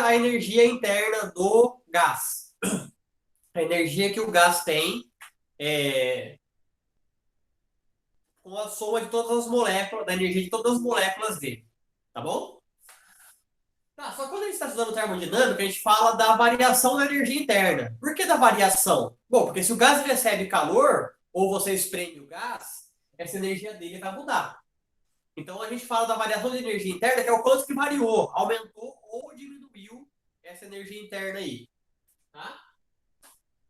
a energia interna do gás. A energia que o gás tem com a soma de todas as moléculas, da energia de todas as moléculas dele. Tá bom? Tá, só que quando a gente está estudando termodinâmica, a gente fala da variação da energia interna. Por que da variação? Bom, porque se o gás recebe calor, ou você espreme o gás, essa energia dele vai mudar. Então a gente fala da variação de energia interna, que é o quanto que variou, aumentou ou diminuiu essa energia interna aí. Tá?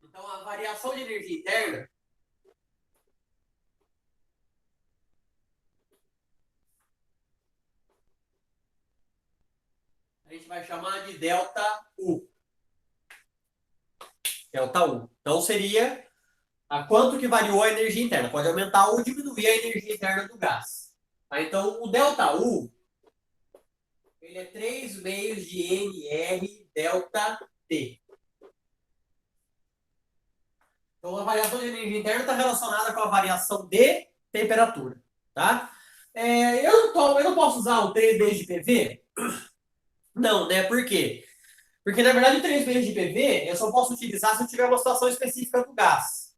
Então a variação de energia interna a gente vai chamar de delta U. Delta U. Então seria a quanto que variou a energia interna. Pode aumentar ou diminuir a energia interna do gás. Tá? Então o delta U ele é 3 meios de NR delta T. Então a variação de energia interna está relacionada com a variação de temperatura. Tá? Eu não posso usar o 3 meios de PV? Não, né? Por quê? Porque, na verdade, o 3 meios de PV eu só posso utilizar se eu tiver uma situação específica do gás.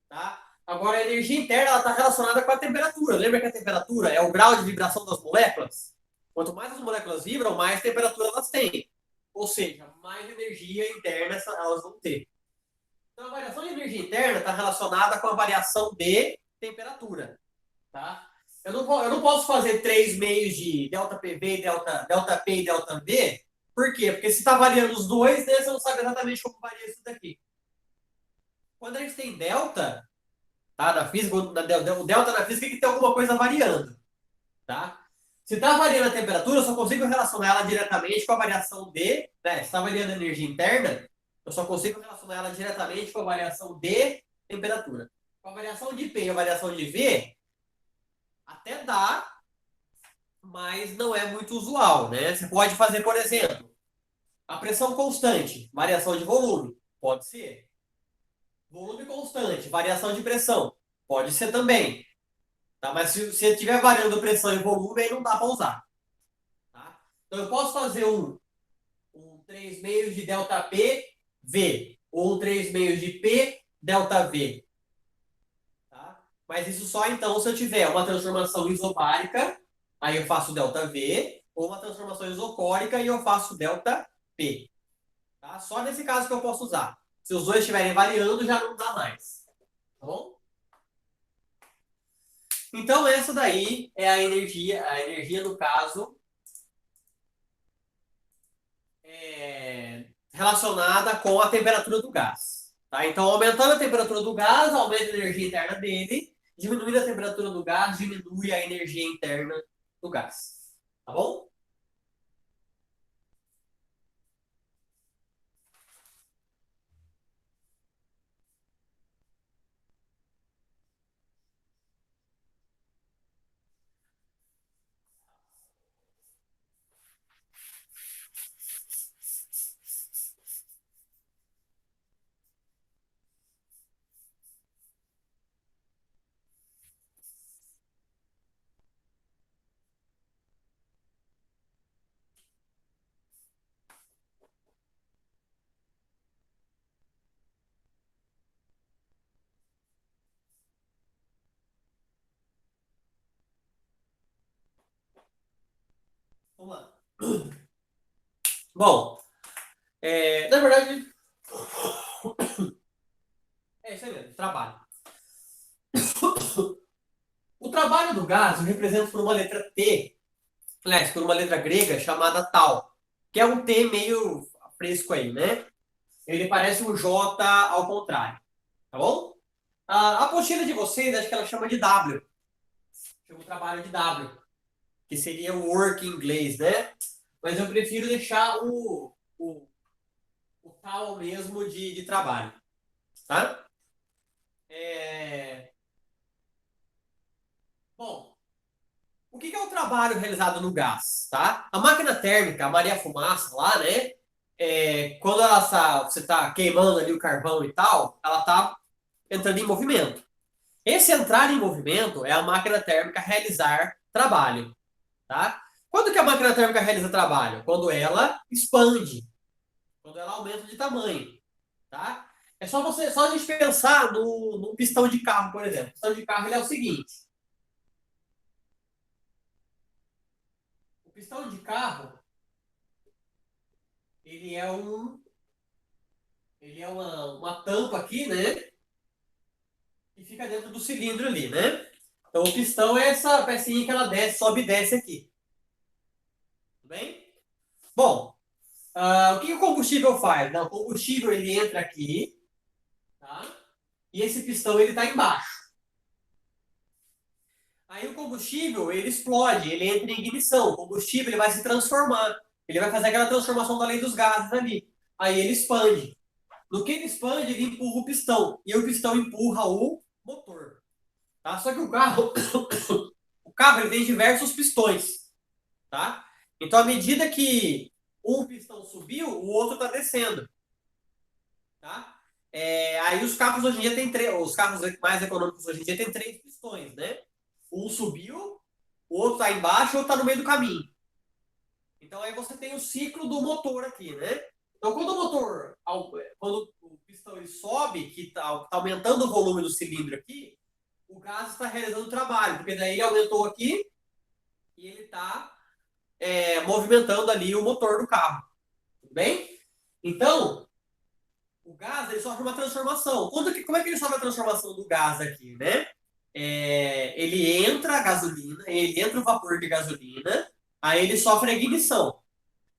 Tá? Agora, a energia interna está relacionada com a temperatura. Lembra que a temperatura é o grau de vibração das moléculas? Quanto mais as moléculas vibram, mais temperatura elas têm. Ou seja, mais energia interna elas vão ter. Então, a variação de energia interna está relacionada com a variação de temperatura. Tá? Eu não posso fazer 3 meios de delta PV, delta P e delta V. Por quê? Porque se está variando os dois, né, você não sabe exatamente como varia isso daqui. Quando a gente tem delta, tá, na física, o delta na física é que tem alguma coisa variando. Tá? Se está variando a temperatura, eu só consigo relacionar ela diretamente com a variação de... Né, se está variando a energia interna, eu só consigo relacionar ela diretamente com a variação de temperatura. Com a variação de P e a variação de V, até dá, mas não é muito usual, né? Você pode fazer, por exemplo, a pressão constante, variação de volume, pode ser. Volume constante, variação de pressão, pode ser também. Tá? Mas se você estiver variando pressão e volume, aí não dá para usar. Tá? Então eu posso fazer um 3 meios de delta P, V, ou um 3 meios de P, delta V. Tá? Mas isso só então se eu tiver uma transformação isobárica, aí eu faço delta V, ou uma transformação isocórica e eu faço delta P. Tá? Só nesse caso que eu posso usar. Se os dois estiverem variando, já não dá mais. Tá bom? Então, essa daí é a energia no caso, relacionada com a temperatura do gás. Tá? Então, aumentando a temperatura do gás, aumenta a energia interna dele, diminuindo a temperatura do gás, diminui a energia interna do gás. Tá bom? Vamos lá. Bom, na verdade, é isso aí mesmo, trabalho. O trabalho do gás representa por uma letra T, aliás, por uma letra grega chamada tal, que é um T meio fresco aí, né? Ele parece um J ao contrário, tá bom? A apostila de vocês, acho que ela chama de W. Chama o trabalho de W, que seria o work em inglês, né? Mas eu prefiro deixar o tal mesmo de trabalho, tá? Bom, o que é o trabalho realizado no gás, tá? A máquina térmica, a Maria-Fumaça lá, né? Quando você está queimando ali o carvão e tal, ela está entrando em movimento. Esse entrar em movimento é a máquina térmica realizar trabalho, tá? Quando que a máquina térmica realiza trabalho? Quando ela expande. quando ela aumenta de tamanho, tá? É só a gente pensar no pistão de carro, por exemplo. O pistão de carro ele é o seguinte: o pistão de carro ele é uma tampa aqui, né? Que fica dentro do cilindro ali, né? Então o pistão é essa pecinha que ela desce, sobe e desce aqui. Tudo bem? Bom, o que o combustível faz? Não, o combustível ele entra aqui, tá? E esse pistão ele está embaixo. Aí o combustível ele explode, ele entra em ignição. O combustível ele vai se transformar. Ele vai fazer aquela transformação da lei dos gases ali. Aí ele expande. No que ele expande, ele empurra o pistão. E o pistão empurra o motor. Tá? Só que o carro ele tem diversos pistões. Tá? Então, à medida que um pistão subiu, o outro está descendo. Tá? Aí os carros hoje em dia tem três, os carros mais econômicos hoje em dia tem três pistões, né? Um subiu, o outro está embaixo, o outro está no meio do caminho. Então aí você tem o ciclo do motor aqui, né? Então quando o pistão ele sobe, que está aumentando o volume do cilindro aqui, o gás está realizando o trabalho, porque daí ele aumentou aqui e ele está movimentando ali o motor do carro. Tudo bem? Então, o gás ele sofre uma transformação. Como é que ele sofre a transformação do gás aqui, né? Ele entra a gasolina, ele entra o vapor de gasolina, aí ele sofre a ignição.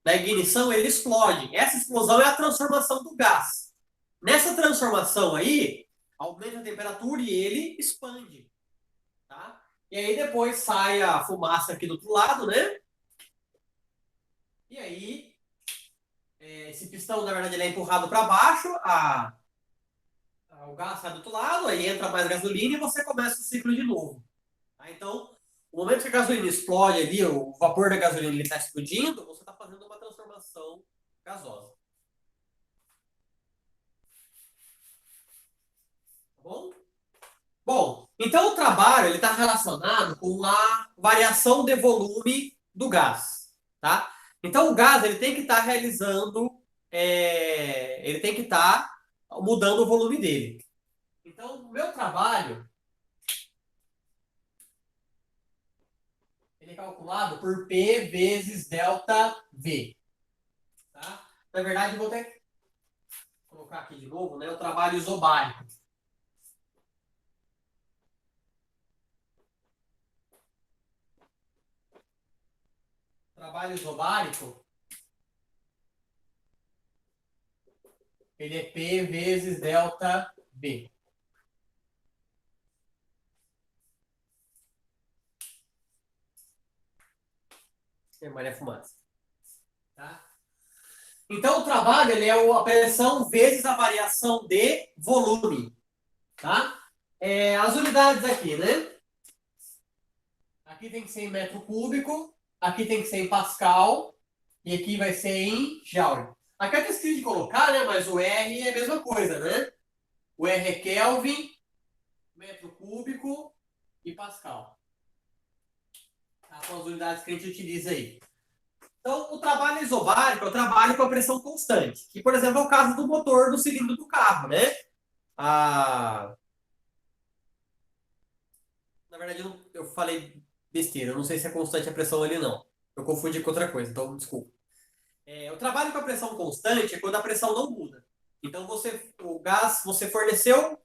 Na ignição ele explode. Essa explosão é a transformação do gás. Nessa transformação aí, aumenta a temperatura e ele expande. Tá? E aí depois sai a fumaça aqui do outro lado, né? E aí, esse pistão, na verdade, ele é empurrado para baixo, o gás sai do outro lado, aí entra mais gasolina e você começa o ciclo de novo. Tá? Então, o momento que a gasolina explode ali, o vapor da gasolina está explodindo, você está fazendo uma transformação gasosa. Tá bom? Bom, então o trabalho ele está relacionado com a variação de volume do gás, tá? Então o gás ele tem que estar realizando, ele tem que estar mudando o volume dele. Então o meu trabalho ele é calculado por P vezes delta V, tá? Na verdade eu vou até colocar aqui de novo, né? O trabalho isobárico. Trabalho isobárico ele é P vezes delta V. Maria Fumaça. Tá? Então, o trabalho ele é a pressão vezes a variação de volume. Tá? As unidades aqui, né? Aqui tem que ser em metro cúbico, aqui tem que ser em pascal, e aqui vai ser em joule. Aqui é escrito de colocar, né? Mas o R é a mesma coisa, né? O R é Kelvin, metro cúbico e pascal. Tá? São as unidades que a gente utiliza aí. Então, o trabalho isobárico é o trabalho com a pressão constante, que, por exemplo, é o caso do motor do cilindro do carro, né? Na verdade, eu falei besteira, eu não sei se é constante a pressão ali, não. Eu confundi com outra coisa, então desculpa. O trabalho com a pressão constante é quando a pressão não muda. Então, o gás, você forneceu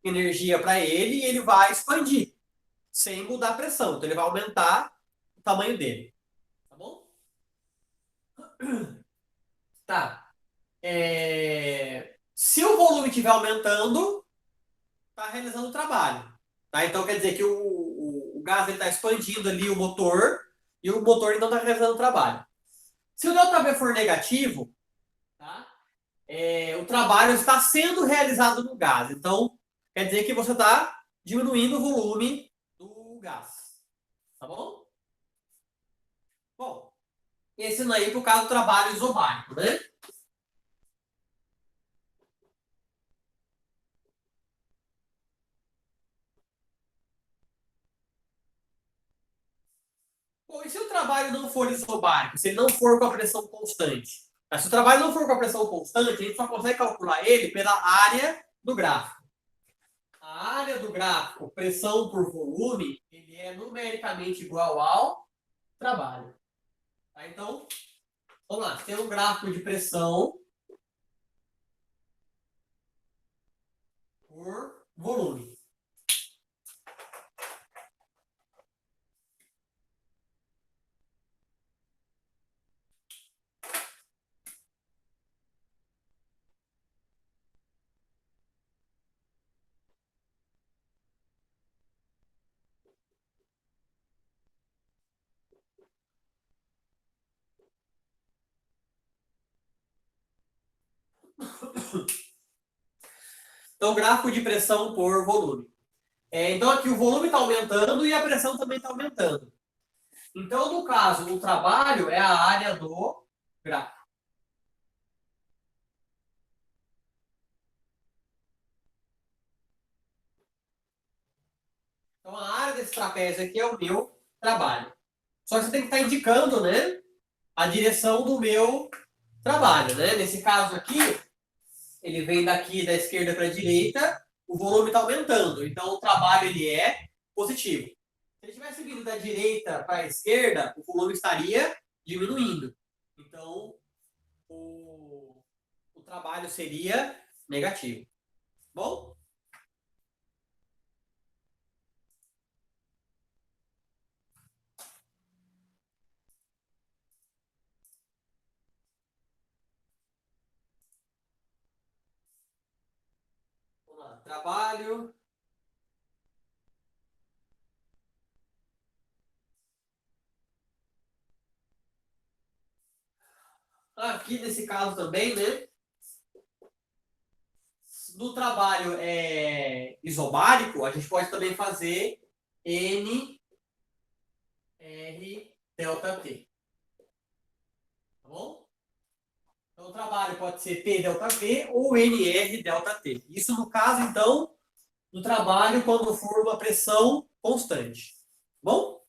energia para ele e ele vai expandir, sem mudar a pressão. Então, ele vai aumentar o tamanho dele. Tá bom? Tá. Se o volume estiver aumentando, está realizando o trabalho. Tá? Então quer dizer que o gás está expandindo ali o motor e o motor não está realizando o trabalho. Se o ΔV for negativo, tá? O trabalho está sendo realizado no gás. Então quer dizer que você está diminuindo o volume do gás. Tá bom? Bom, esse aí para o caso do trabalho isobárico, né? Bom, e se o trabalho não for isobárico, se ele não for com a pressão constante, Mas se o trabalho não for com a pressão constante, a gente só consegue calcular ele pela área do gráfico. A área do gráfico, pressão por volume, ele é numericamente igual ao trabalho. Tá? Então, vamos lá. Tem um gráfico de pressão por volume. Então, gráfico de pressão por volume. Então, aqui o volume está aumentando e a pressão também está aumentando. Então, no caso, o trabalho é a área do gráfico. Então, a área desse trapézio aqui é o meu trabalho. Só que você tem que estar indicando, né, a direção do meu trabalho, né? Nesse caso aqui, ele vem daqui da esquerda para a direita, o volume está aumentando. Então, o trabalho ele é positivo. Se ele tivesse vindo da direita para a esquerda, o volume estaria diminuindo. Então, o trabalho seria negativo. Bom? Vamos lá. Trabalho. Aqui nesse caso também, né? Do trabalho isobárico, a gente pode também fazer N R delta T. Tá bom? Então, o trabalho pode ser P delta V ou NR delta T. Isso no caso, então, do trabalho quando for uma pressão constante. Tá bom?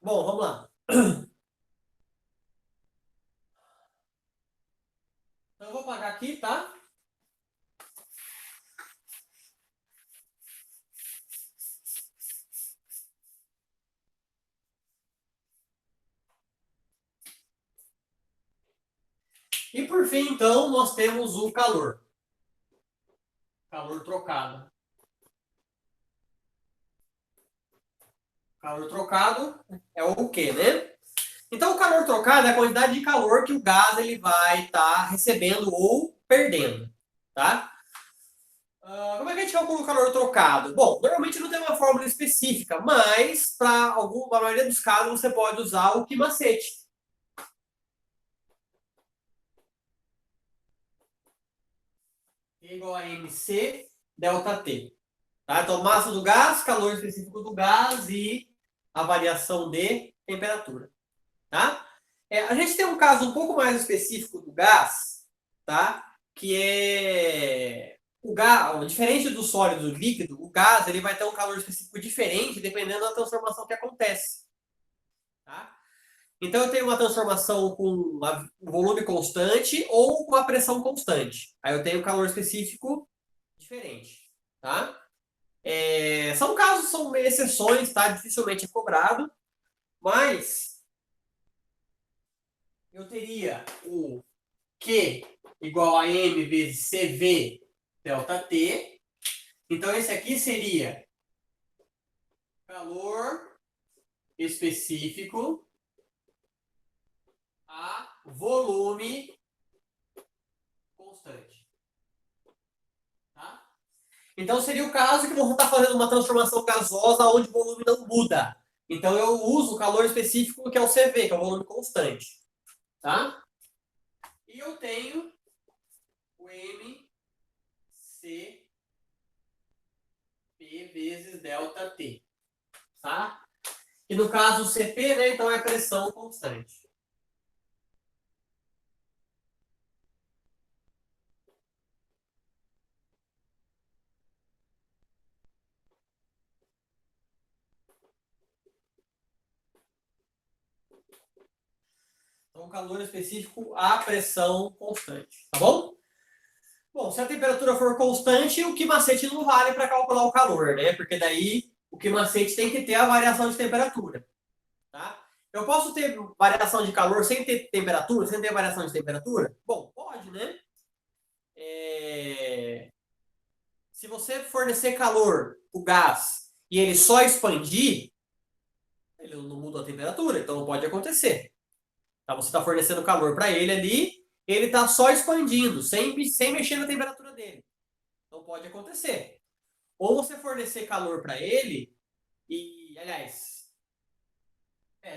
Bom, vamos lá. Então, eu vou apagar aqui, tá? E por fim, então, nós temos o calor. Calor trocado. Calor trocado é o quê, né? Então, o calor trocado é a quantidade de calor que o gás ele vai estar recebendo ou perdendo, tá? Como é que a gente calcula o calor trocado? Bom, normalmente não tem uma fórmula específica, mas para a maioria dos casos você pode usar o que macete. E igual a MC delta T. Tá? Então, massa do gás, calor específico do gás e a variação de temperatura. Tá? A gente tem um caso um pouco mais específico do gás, tá? Que é o gás, diferente do sólido do líquido, o gás ele vai ter um calor específico diferente dependendo da transformação que acontece. Tá? Então eu tenho uma transformação com um volume constante ou com a pressão constante. Aí eu tenho um calor específico diferente. Tá? São casos, são exceções, tá? Dificilmente é cobrado, mas eu teria o Q igual a M vezes CV delta T. Então, esse aqui seria calor específico a volume constante. Tá? Então seria o caso que você está fazendo uma transformação gasosa onde o volume não muda. Então eu uso o calor específico que é o CV, que é o volume constante. Tá? E eu tenho o MCP vezes ΔT. Tá? E no caso o CP, né, então é pressão constante. Então, calor específico a pressão constante, tá bom? Bom, se a temperatura for constante, o quimacete não vale para calcular o calor, né? Porque daí o quimacete tem que ter a variação de temperatura, tá? Eu posso ter variação de calor sem ter temperatura, sem ter variação de temperatura? Bom, pode, né? Se você fornecer calor o gás e ele só expandir, ele não muda a temperatura, então não pode acontecer. Tá? Você está fornecendo calor para ele ali, ele está só expandindo, sem mexer na temperatura dele. Não pode acontecer. Ou você fornecer calor para ele e, aliás,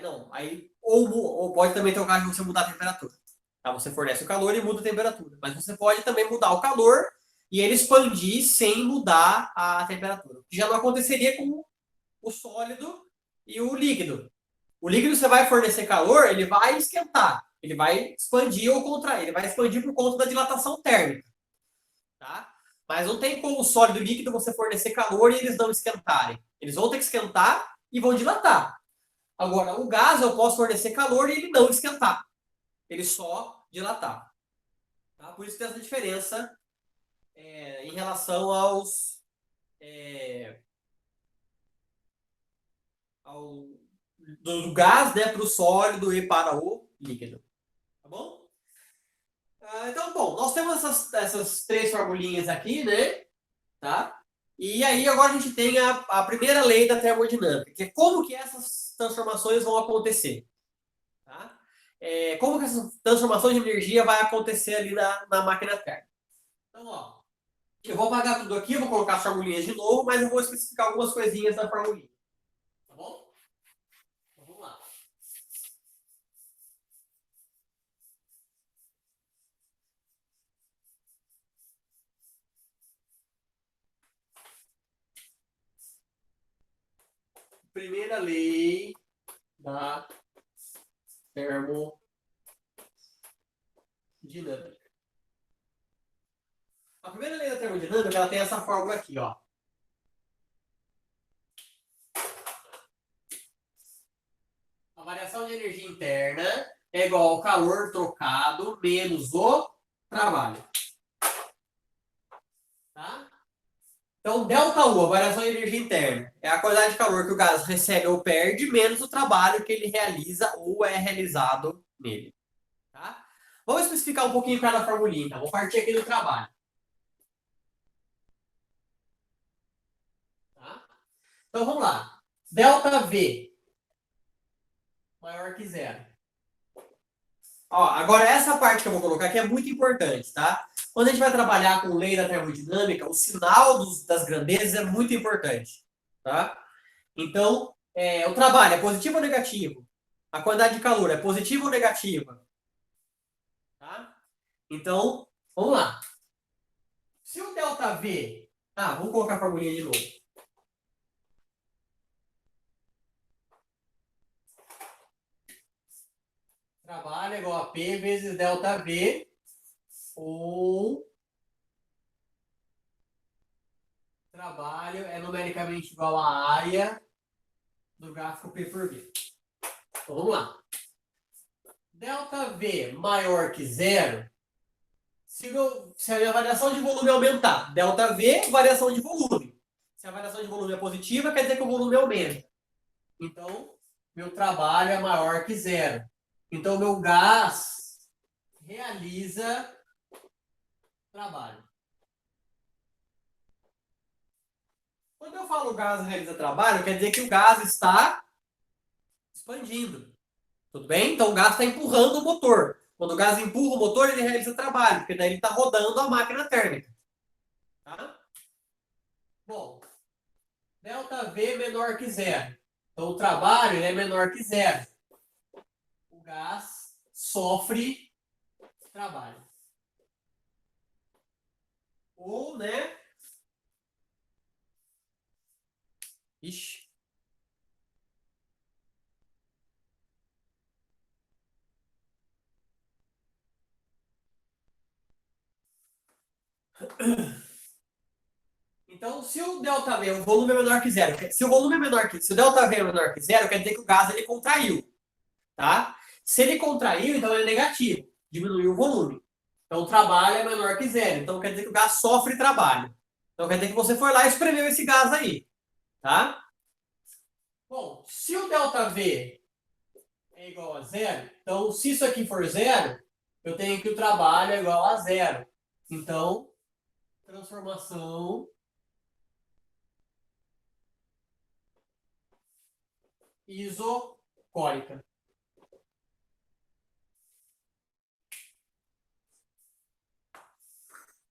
não, aí ou pode também ter o caso de você mudar a temperatura. Tá? Você fornece o calor e muda a temperatura, mas você pode também mudar o calor e ele expandir sem mudar a temperatura. Que já não aconteceria com o sólido e o líquido. O líquido você vai fornecer calor, ele vai esquentar, ele vai expandir ou contrair, ele vai expandir por conta da dilatação térmica, tá? Mas não tem como o sólido e o líquido você fornecer calor e eles não esquentarem. Eles vão ter que esquentar e vão dilatar. Agora, o gás eu posso fornecer calor e ele não esquentar, ele só dilatar. Tá? Por isso tem essa diferença em relação do gás, né, para o sólido e para o líquido. Tá bom? Então, bom, nós temos essas três formulinhas aqui, né? Tá? E aí agora a gente tem a primeira lei da termodinâmica, que é como que essas transformações vão acontecer. Tá? Como que essas transformações de energia vai acontecer ali na máquina térmica. Então, ó, eu vou apagar tudo aqui, eu vou colocar as formulinhas de novo, mas eu vou especificar algumas coisinhas da formulinha. Tá bom? Então, vamos lá. Primeira lei da termodinâmica. A primeira lei da termodinâmica, ela tem essa fórmula aqui, ó. A variação de energia interna é igual ao calor trocado menos o trabalho. Tá? Então, ΔU, a variação de energia interna, é a quantidade de calor que o gás recebe ou perde, menos o trabalho que ele realiza ou é realizado nele. Tá? Vamos especificar um pouquinho cada formulinha, então. Vou partir aqui do trabalho. Tá? Então, vamos lá. ΔV maior que zero. Ó, agora, essa parte que eu vou colocar aqui é muito importante, tá? Quando a gente vai trabalhar com lei da termodinâmica, o sinal das grandezas é muito importante, tá? Então, o trabalho é positivo ou negativo? A quantidade de calor é positiva ou negativa? Tá? Então, vamos lá. Se o ΔV... vamos colocar a formulinha de novo. Trabalho é igual a P vezes ΔV, ou trabalho é numericamente igual à área do gráfico P por V. Então, vamos lá. ΔV maior que zero, se a minha variação de volume aumentar, ΔV, variação de volume. Se a variação de volume é positiva, quer dizer que o volume aumenta. Então, meu trabalho é maior que zero. Então, meu gás realiza trabalho. Quando eu falo gás realiza trabalho, quer dizer que o gás está expandindo. Tudo bem? Então, o gás está empurrando o motor. Quando o gás empurra o motor, ele realiza trabalho, porque daí ele está rodando a máquina térmica. Tá? Bom, ΔV menor que zero. Então, o trabalho é menor que zero. O gás sofre trabalho. Ou, né? Ixi. Então, se o ΔV, o volume é menor que zero, se o volume é menor que, se o ΔV é menor que zero, quer dizer que o gás ele contraiu, tá? Se ele contraiu, então ele é negativo, diminuiu o volume. Então, o trabalho é menor que zero. Então, quer dizer que o gás sofre trabalho. Então, quer dizer que você foi lá e espremeu esse gás aí, tá? Bom, se o ΔV é igual a zero, então, se isso aqui for zero, eu tenho que o trabalho é igual a zero. Então, transformação isocórica.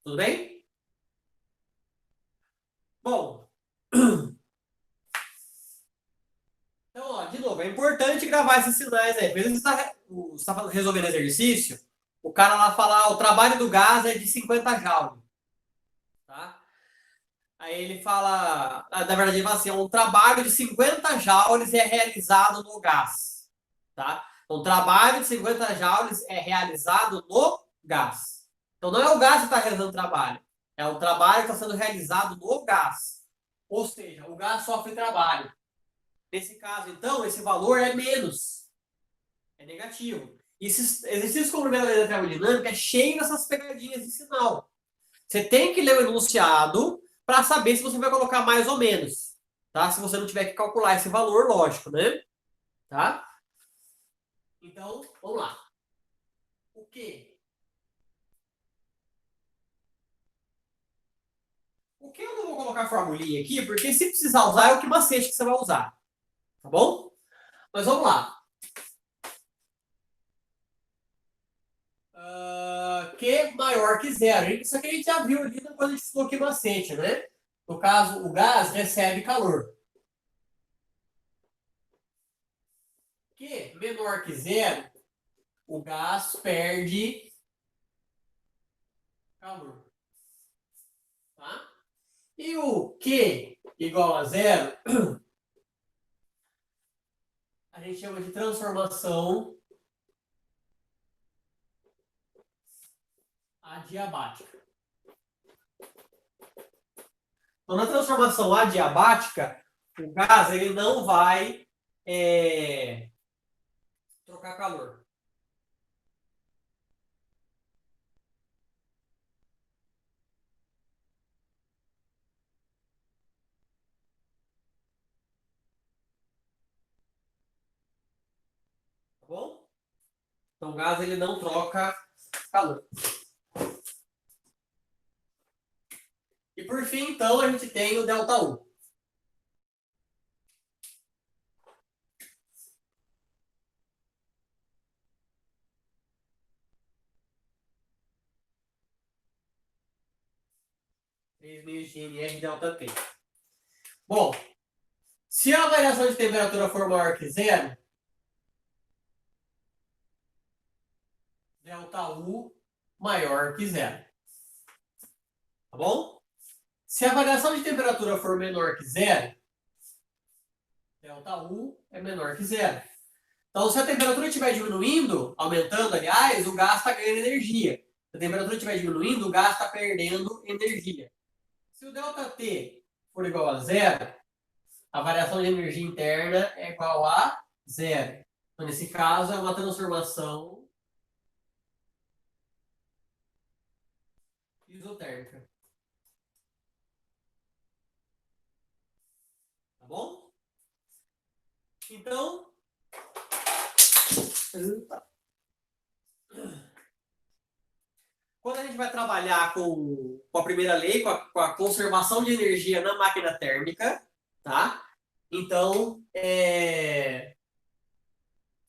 Tudo bem? Bom, então, ó, de novo, é importante gravar esses sinais aí. Às vezes você está resolvendo exercício, o cara lá fala, o trabalho do gás é de 50 joules. Tá? Aí ele fala, na verdade ele fala assim, um trabalho de 50 joules é realizado no gás. Tá? Um trabalho de 50 joules é realizado no gás. Então não é o gás que está realizando o trabalho, é o trabalho que está sendo realizado no gás. Ou seja, o gás sofre trabalho. Nesse caso, então, esse valor é menos. É negativo. Esses exercícios como primeira lei da termodinâmica é cheio dessas pegadinhas de sinal. Você tem que ler o enunciado para saber se você vai colocar mais ou menos. Tá? Se você não tiver que calcular esse valor, lógico, né? Tá? Então, vamos lá. O quê? O que eu não vou colocar a formulinha aqui, porque se precisar usar, é o que macete que você vai usar. Tá bom? Mas vamos lá. Q maior que zero. Isso aqui a gente já viu ali quando a gente estudou que macete, né? No caso, o gás recebe calor. Q menor que zero, o gás perde calor. Tá? E o Q igual a zero, a gente chama de transformação adiabática. Então, na transformação adiabática, o gás ele não vai trocar calor. Tá bom? Então, o gás ele não troca calor. E por fim, então, a gente tem o ΔU. GNR ΔT. Bom, se a variação de temperatura for maior que zero, ΔU maior que zero. Tá bom? Se a variação de temperatura for menor que zero, ΔU é menor que zero. Então, se a temperatura estiver diminuindo, aumentando, aliás, o gás está ganhando energia. Se a temperatura estiver diminuindo, o gás está perdendo energia. Se o ΔT for igual a zero, a variação de energia interna é igual a zero. Então, nesse caso, é uma transformação isotérmica. Tá bom? Então, quando a gente vai trabalhar com a primeira lei, com a conservação de energia na máquina térmica, tá? Então,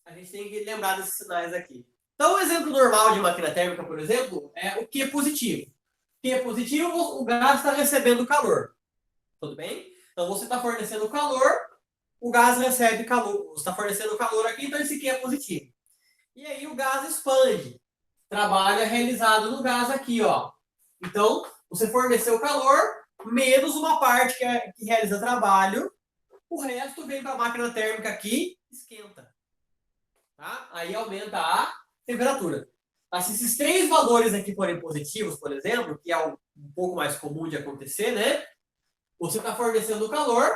a gente tem que lembrar desses sinais aqui. Então, um exemplo normal de máquina térmica, por exemplo, é o Q positivo. Q positivo, o gás está recebendo calor. Tudo bem? Então você está fornecendo calor, o gás recebe calor. Você está fornecendo calor aqui, então esse aqui é positivo. E aí o gás expande. Trabalho é realizado no gás aqui, ó. Então, você forneceu calor, menos uma parte que realiza trabalho, o resto vem para a máquina térmica aqui, esquenta. Tá? Aí aumenta a temperatura. Mas se esses três valores aqui forem positivos, por exemplo, que é um pouco mais comum de acontecer, né? Você está fornecendo calor,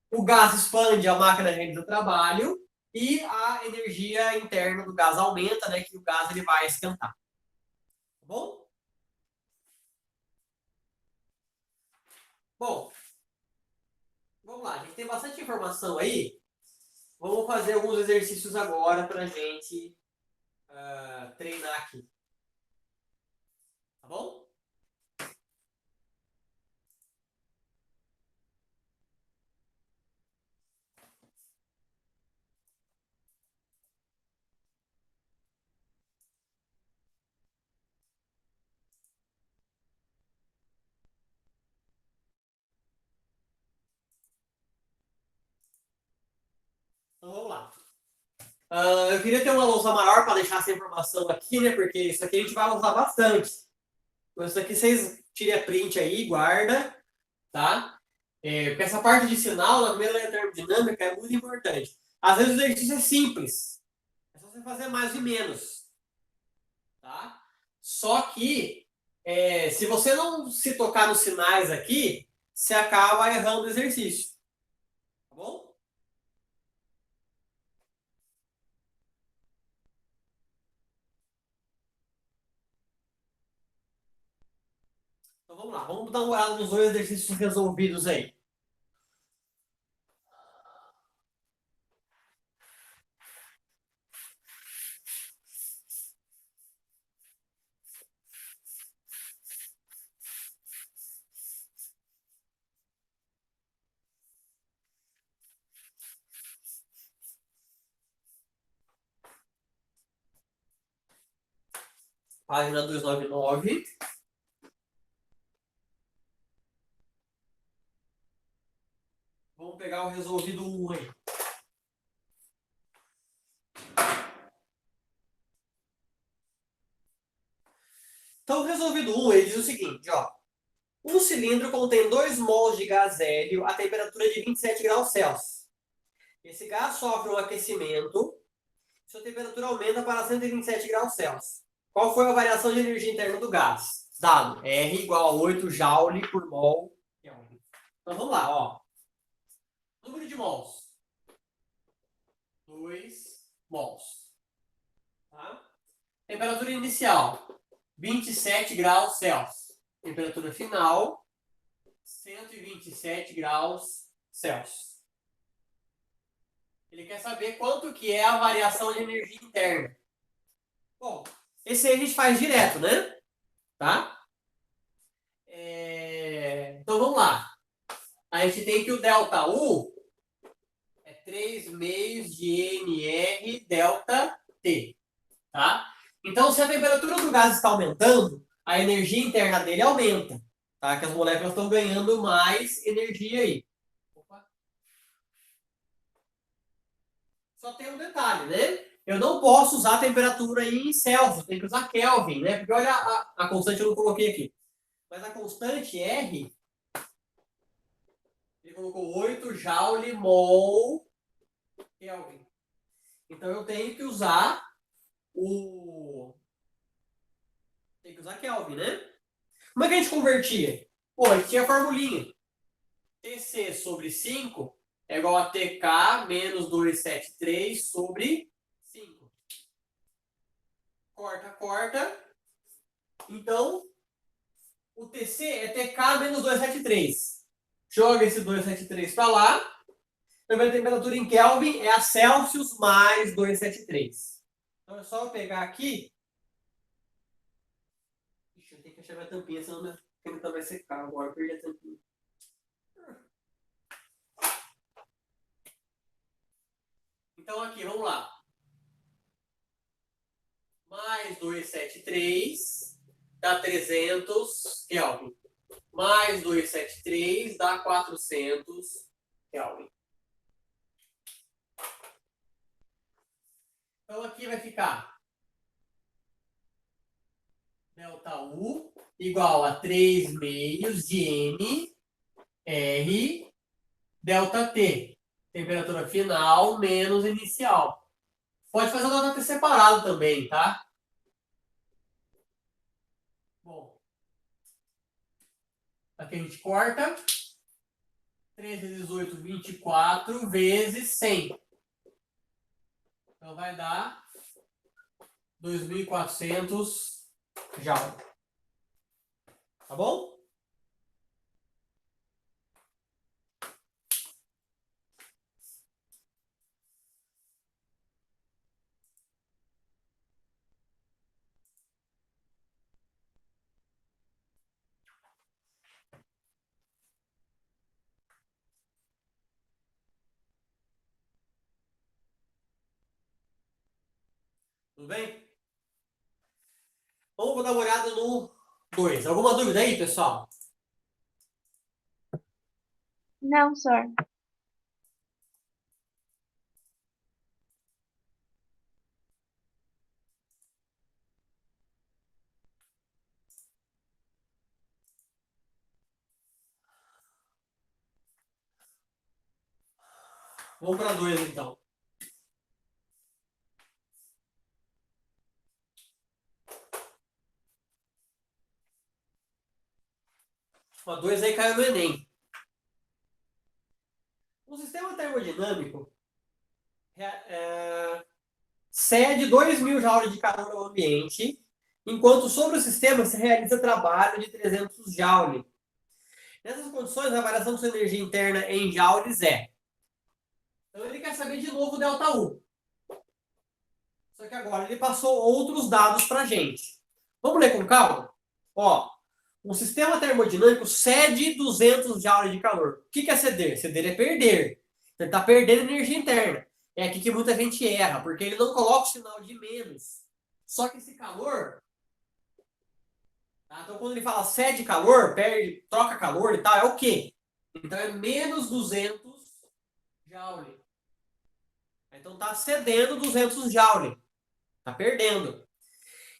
o gás expande, a máquina realiza trabalho e a energia interna do gás aumenta, né? Que o gás ele vai esquentar. Tá bom? Bom, vamos lá. A gente tem bastante informação aí. Vamos fazer alguns exercícios agora para a gente treinar aqui. Tá bom? Então vamos lá. Eu queria ter uma lousa maior para deixar essa informação aqui, né? Porque isso aqui a gente vai usar bastante. Então, isso aqui vocês tirem a print aí, guarda, tá? Porque essa parte de sinal na primeira termodinâmica é muito importante. Às vezes o exercício é simples. É só você fazer mais e menos. Tá? Só que, se você não se tocar nos sinais aqui, você acaba errando o exercício. Tá bom? Então vamos lá, vamos dar uma olhada nos dois exercícios resolvidos aí. Página 299. Vamos pegar o resolvido 1 aí. Então, o resolvido 1, ele diz o seguinte, ó. Um cilindro contém 2 mols de gás hélio a temperatura de 27 graus Celsius. Esse gás sofre um aquecimento, sua temperatura aumenta para 127 graus Celsius. Qual foi a variação de energia interna do gás? Dado, R igual a 8 Joule por mol Kelvin. Então, vamos lá, ó. Número de mols. 2 mols. Tá? Temperatura inicial, 27 graus Celsius. Temperatura final, 127 graus Celsius. Ele quer saber quanto que é a variação de energia interna. Bom, esse aí a gente faz direto, né? Tá? Então vamos lá. A gente tem que o delta U é 3 meios de NR delta T. Tá? Então, se a temperatura do gás está aumentando, a energia interna dele aumenta. Tá? Que as moléculas estão ganhando mais energia aí. Opa. Só tem um detalhe, né? Eu não posso usar a temperatura em Celsius, tem que usar Kelvin, né? Porque olha a constante eu não coloquei aqui. Mas a constante R, ele colocou 8 Joule mol Kelvin. Então eu tenho que usar Tem que usar Kelvin, né? Como é que a gente convertia? Pô, a gente tinha a formulinha. TC sobre 5 é igual a TK menos 273 sobre 5. Corta, corta. Então, o TC é TK menos 273. Joga esse 273 para lá. A temperatura em Kelvin é a Celsius mais 273. Então é só eu pegar aqui. Ixi, eu tenho que achar minha tampinha, senão minha caneta vai secar agora. Eu perdi a tampinha. Então aqui, vamos lá. Mais 273 dá 300 Kelvin. mais 273 dá 400 Kelvin. Então aqui vai ficar ΔU igual a 3 meios de N R ΔT. Temperatura final menos inicial. Pode fazer o ΔT separado também, tá? Bom. Aqui a gente corta. 3 vezes 8, 24 vezes 100. Então vai dar 2.400 Joule. Tá bom? Tudo bem? Vamos dar uma olhada no 2. Alguma dúvida aí, pessoal? Não, senhor. Vamos para 2 então. A 2 aí caiu no Enem. O sistema termodinâmico cede 2.000 joules de calor ao ambiente, enquanto sobre o sistema se realiza trabalho de 300 joules. Nessas condições, a variação de sua energia interna em joules é. Então ele quer saber de novo o ΔU. Só que agora ele passou outros dados para a gente. Vamos ler com calma? Ó, um sistema termodinâmico cede 200 joules de calor. O que é ceder? Ceder é perder. Ele está perdendo energia interna. É aqui que muita gente erra, porque ele não coloca o sinal de menos. Só que esse calor... Tá? Então, quando ele fala cede calor, perde, troca calor e tal, é o quê? Então, é menos 200 joules. Então, está cedendo 200 joules. Está perdendo.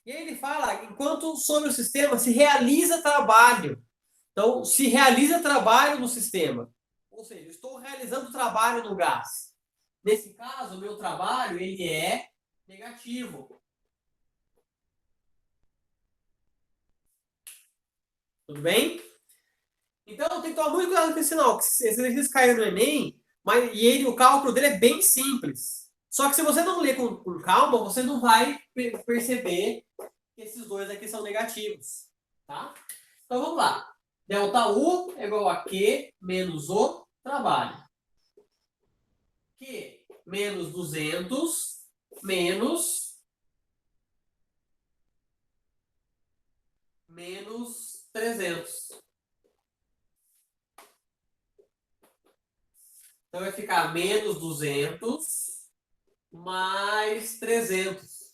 E aí ele fala, enquanto sobre o sistema se realiza trabalho. Então, se realiza trabalho no sistema. Ou seja, estou realizando trabalho no gás. Nesse caso, o meu trabalho ele é negativo. Tudo bem? Então, tem que tomar muito cuidado com esse sinal. Esse exercício caiu no Enem, mas o cálculo dele é bem simples. Só que se você não ler com calma, você não vai perceber que esses dois aqui são negativos. Tá? Então, vamos lá. ΔU é igual a Q menos o trabalho. Q menos 200 menos 300. Então vai ficar menos 200 mais 300.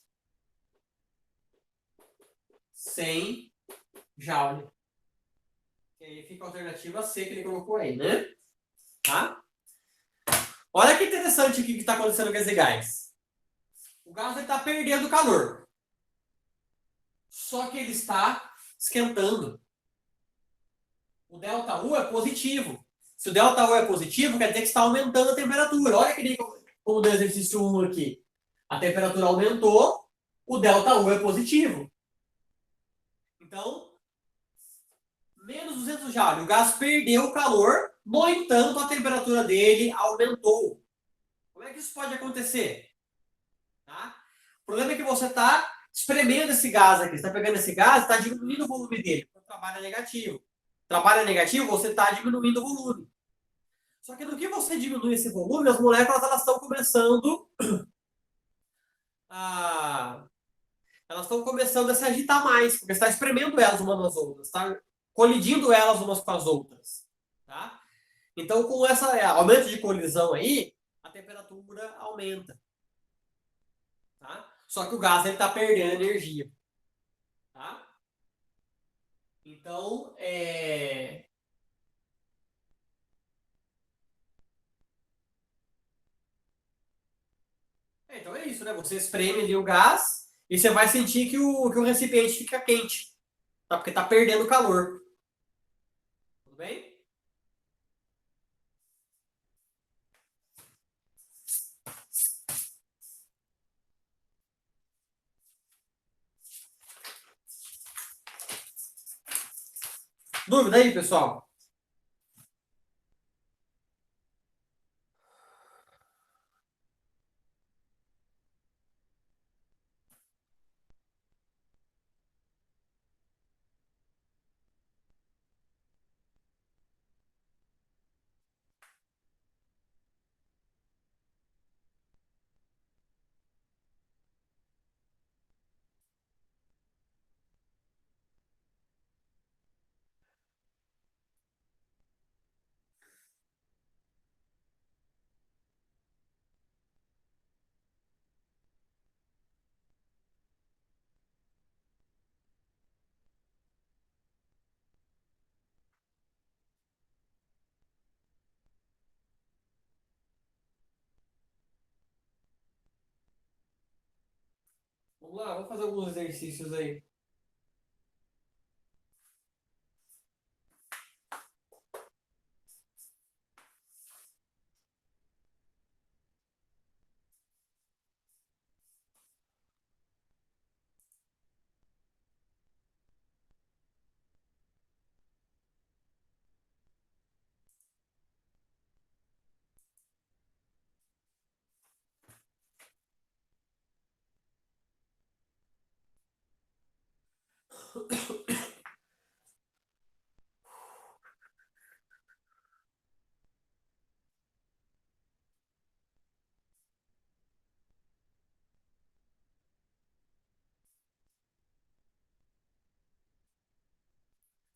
100 joule. E aí fica a alternativa C que ele colocou aí, né? Tá? Olha que interessante o que está acontecendo com esse gás. O gás está perdendo calor. Só que ele está esquentando. O ΔU é positivo. Se o ΔU é positivo, quer dizer que está aumentando a temperatura. Olha que nem como no exercício 1 aqui. A temperatura aumentou, o ΔU é positivo. Então, menos 200 joules. O gás perdeu o calor, no entanto, a temperatura dele aumentou. Como é que isso pode acontecer? Tá? O problema é que você está espremendo esse gás aqui. Você está pegando esse gás, está diminuindo o volume dele. O trabalho é negativo. Trabalho é negativo, você está diminuindo o volume. Só que no que você diminui esse volume, as moléculas elas estão começando a se agitar mais, porque está espremendo elas umas nas outras, está colidindo elas umas com as outras, tá? Então, com esse aumento de colisão aí, a temperatura aumenta, tá? Só que o gás está perdendo energia, tá? Então, então é isso, né? Você espreme ali o gás e você vai sentir que o recipiente fica quente, tá? Porque tá perdendo calor. Tudo bem? Dúvida aí, pessoal? Vamos lá, vamos fazer alguns exercícios aí.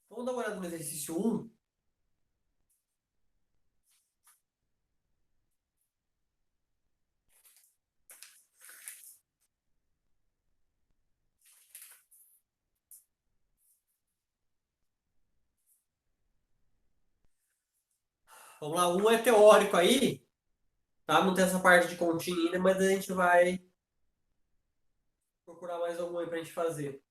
Vamos dar uma olhada no exercício 1. Vamos lá, um é teórico aí, tá? Não tem essa parte de continha ainda, mas a gente vai procurar mais algum aí pra gente fazer.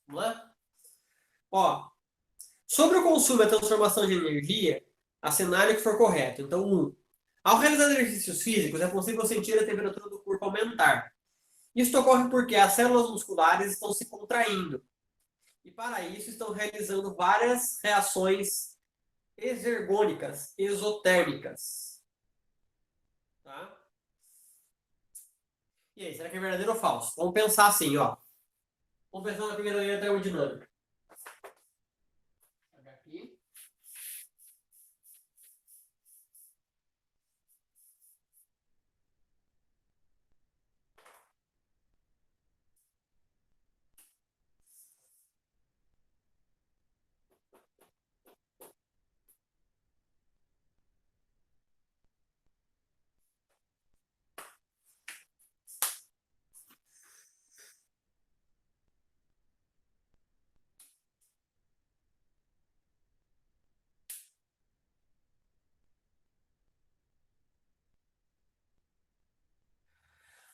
Vamos lá? Ó, sobre o consumo e a transformação de energia, assinale o que for correto. Então, ao realizar exercícios físicos, é possível sentir a temperatura do corpo aumentar. Isso ocorre porque as células musculares estão se contraindo. E para isso estão realizando várias reações exergônicas, exotérmicas. Tá? E aí, será que é verdadeiro ou falso? Vamos pensar assim, ó. Vamos pensar na primeira lei da termodinâmica. Aqui.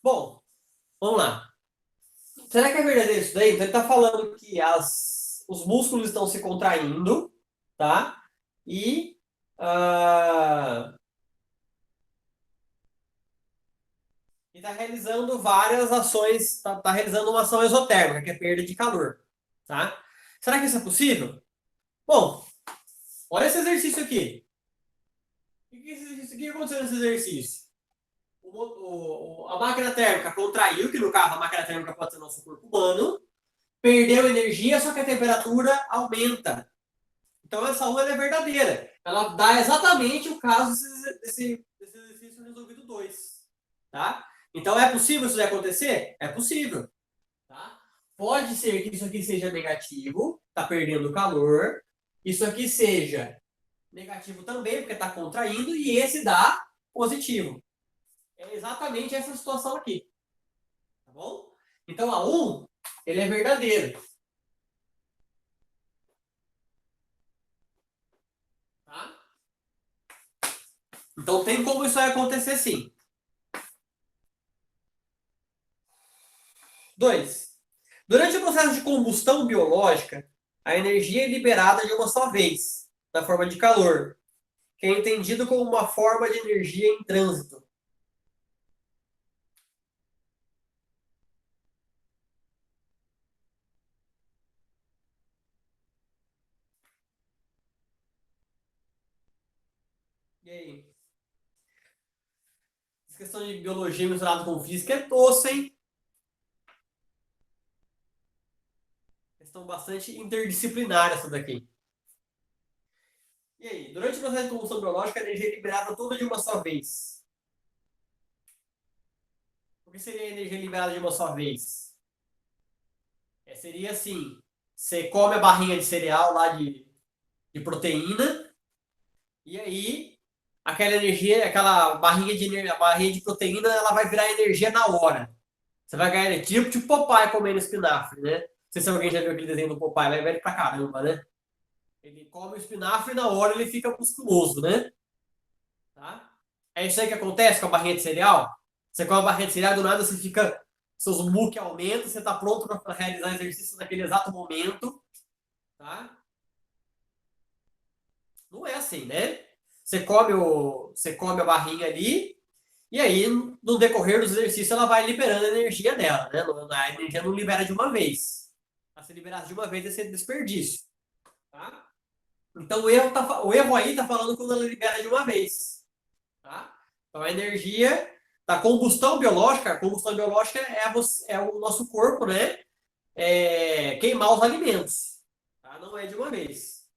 Bom, vamos lá. Será que é verdadeiro isso daí? Então ele está falando que os músculos estão se contraindo, tá? E ah, está realizando várias ações, está realizando uma ação exotérmica, que é perda de calor, tá? Será que isso é possível? Bom, olha esse exercício aqui. O que aconteceu nesse exercício? A máquina térmica contraiu, que no caso a máquina térmica pode ser nosso corpo humano, perdeu energia, só que a temperatura aumenta. Então essa rua é verdadeira. Ela dá exatamente o caso desse exercício resolvido 2. Tá? Então é possível isso acontecer? É possível. Tá? Pode ser que isso aqui seja negativo, está perdendo calor. Isso aqui seja negativo também, porque está contraindo, e esse dá positivo. É exatamente essa situação aqui. Tá bom? Então, a 1, ele é verdadeiro. Tá? Então, tem como isso vai acontecer sim. 2. Durante o processo de combustão biológica, a energia é liberada de uma só vez, na forma de calor, que é entendido como uma forma de energia em trânsito. E aí? Essa questão de biologia misturada com física é doce, hein? Questão bastante interdisciplinar essa daqui. E aí? Durante o processo de combustão biológica, a energia é liberada toda de uma só vez. O que seria a energia liberada de uma só vez? Seria assim: você come a barrinha de cereal lá de proteína, e aí aquela energia, aquela barrinha de proteína, ela vai virar energia na hora. Você vai ganhar tipo Popeye comendo espinafre, né? Não sei se alguém já viu aquele desenho do Popeye, vai velho pra caramba, né? Ele come o espinafre e na hora ele fica musculoso, né? Tá? É isso aí que acontece com a barrinha de cereal. Você come a barrinha de cereal, do nada você fica. Seus muque aumentam, você está pronto para realizar exercício naquele exato momento. Tá? Não é assim, né? Você come a barrinha ali, e aí, no decorrer do exercício, ela vai liberando a energia dela, né? A energia não libera de uma vez. Se liberasse de uma vez, ia ser desperdício. Tá? Então, o erro aí está falando quando ela libera de uma vez. Tá? Então, a energia da combustão biológica, a combustão biológica é o nosso corpo, né? Queimar os alimentos. Tá? Não é de uma vez.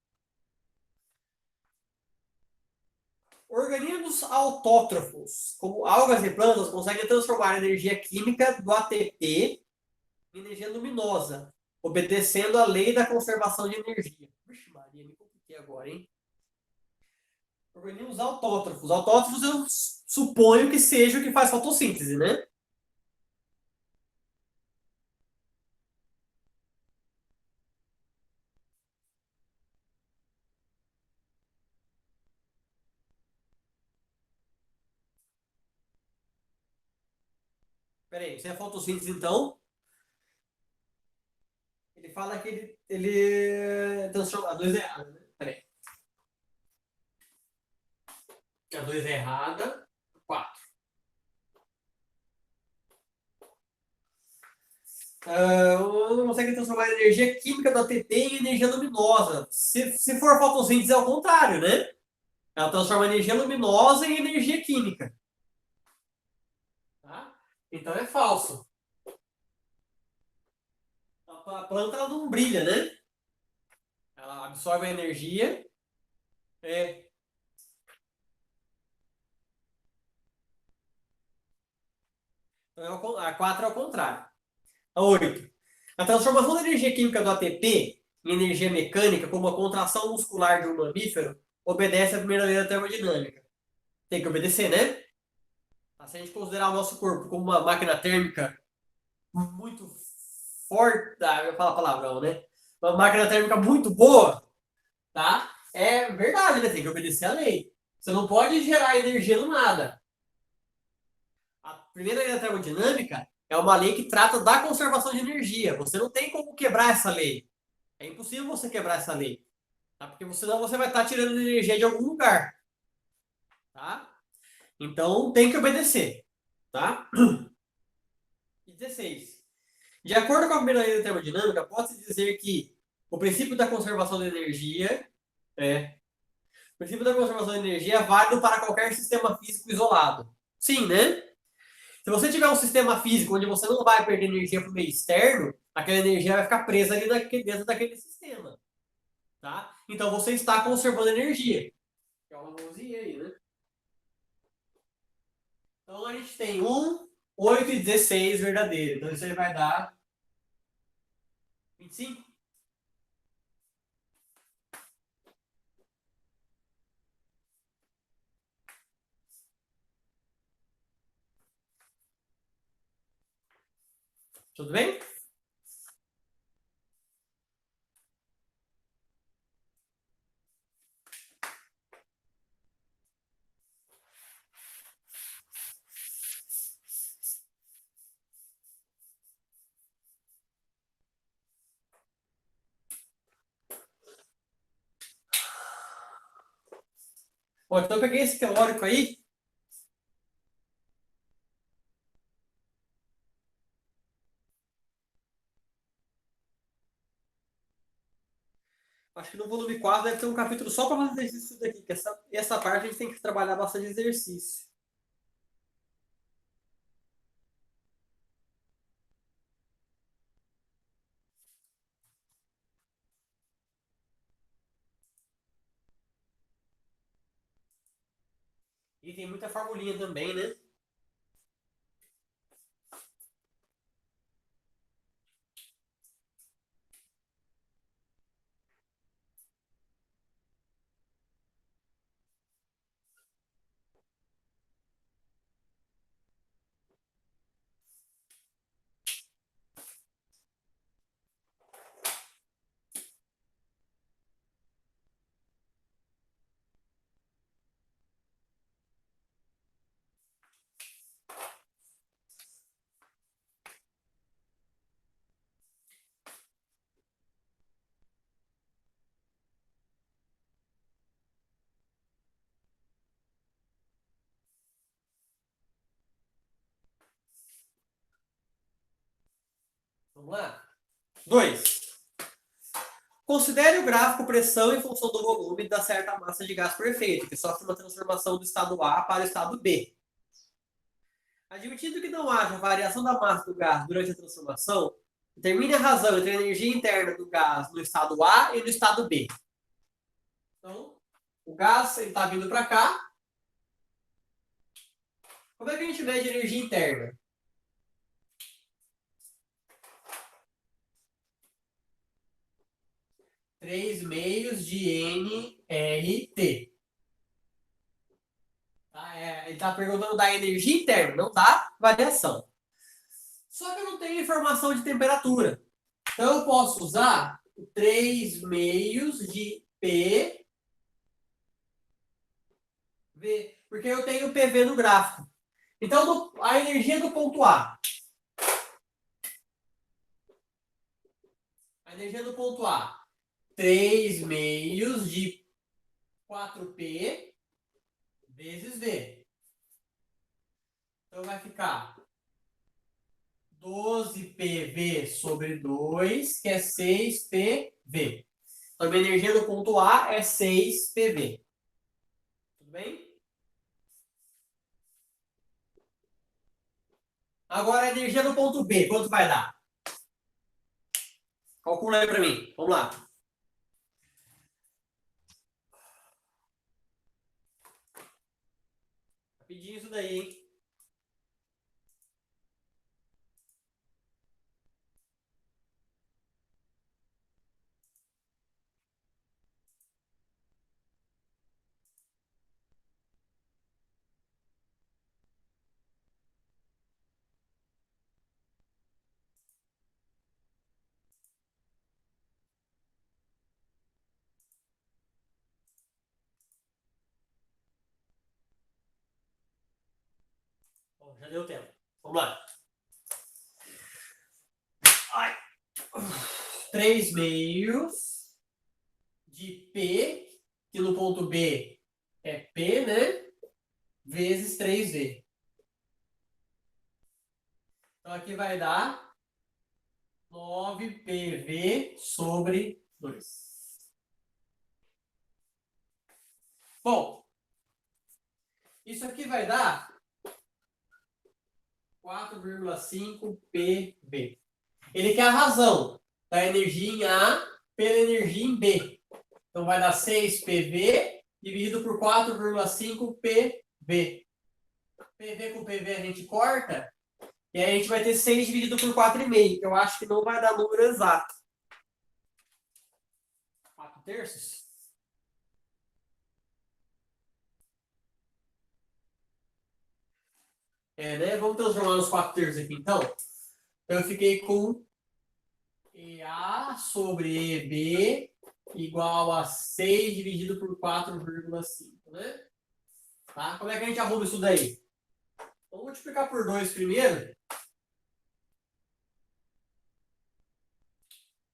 Organismos autótrofos, como algas e plantas, conseguem transformar a energia química do ATP em energia luminosa, obedecendo à lei da conservação de energia. Vixe, Maria, me compliquei agora, hein? Organismos autótrofos. Autótrofos eu suponho que seja o que faz fotossíntese, né? Peraí, se é fotossíntese, então, ele fala que ele transforma. A 2 é errada, né? Peraí. A 2 é errada. 4. Não consegue transformar a energia química do ATP em energia luminosa. Se for fotossíntese, é o contrário, né? Ela transforma a energia luminosa em energia química. Tá? Então é falso. A planta ela não brilha, né? Ela absorve a energia. É. Então a 4 é o contrário. A 8. A transformação da energia química do ATP em energia mecânica, como a contração muscular de um mamífero, obedece à primeira lei da termodinâmica. Tem que obedecer, né? Se a gente considerar o nosso corpo como uma máquina térmica muito forte, eu ia falar palavrão, né? Uma máquina térmica muito boa, tá? É verdade, né? Tem que obedecer à lei. Você não pode gerar energia do nada. A primeira lei da termodinâmica é uma lei que trata da conservação de energia. Você não tem como quebrar essa lei. É impossível você quebrar essa lei. Tá? Porque senão você vai estar tirando energia de algum lugar. Tá? Então tem que obedecer. Tá? 16. De acordo com a primeira lei da termodinâmica, pode-se dizer que o princípio da conservação de energia o princípio da conservação de energia é válido para qualquer sistema físico isolado. Sim, né? Se você tiver um sistema físico onde você não vai perder energia para o meio externo, aquela energia vai ficar presa ali dentro daquele sistema. Tá? Então você está conservando energia. É uma mãozinha aí, né? Então a gente tem 8 e 16 verdadeiro. Então isso aí vai dar 25. Tudo bem? Bom, então eu peguei esse teórico aí. Acho que no volume 4 deve ter um capítulo só para fazer exercício daqui, que essa parte a gente tem que trabalhar bastante exercício. E tem muita formulinha também, né? Vamos lá? 2. Considere o gráfico pressão em função do volume da certa massa de gás perfeito, que sofre uma transformação do estado A para o estado B. Admitindo que não haja variação da massa do gás durante a transformação, determine a razão entre a energia interna do gás no estado A e no estado B. Então, o gás está vindo para cá. Como é que a gente mede a energia interna? Três meios de nRT. Tá? Ele está perguntando da energia interna, não da variação. Só que eu não tenho informação de temperatura. Então eu posso usar 3 meios de PV, porque eu tenho PV no gráfico. Então a energia do ponto A. A energia do ponto A. 3 meios de 4P vezes V. Então vai ficar 12PV sobre 2, que é 6PV. Então a energia do ponto A é 6PV. Tudo bem? Agora a energia do ponto B, quanto vai dar? Calcula aí para mim. Vamos lá. Rapidinho isso daí, hein? Bom, já deu tempo. Vamos lá. 3 meios de P, que no ponto B é P, né? Vezes 3V. Então aqui vai dar 9PV sobre 2. Bom, isso aqui vai dar 4,5PV. Ele quer a razão da energia em A pela energia em B. Então vai dar 6PV dividido por 4,5PV. PV com PV a gente corta. E aí a gente vai ter 6 dividido por 4,5. Eu acho que não vai dar número exato. 4 terços? Né? Vamos transformar nos 4 terços aqui, então. Eu fiquei com EA sobre EB igual a 6 dividido por 4,5, né? Tá? Como é que a gente arruma isso daí? Vamos multiplicar por 2 primeiro,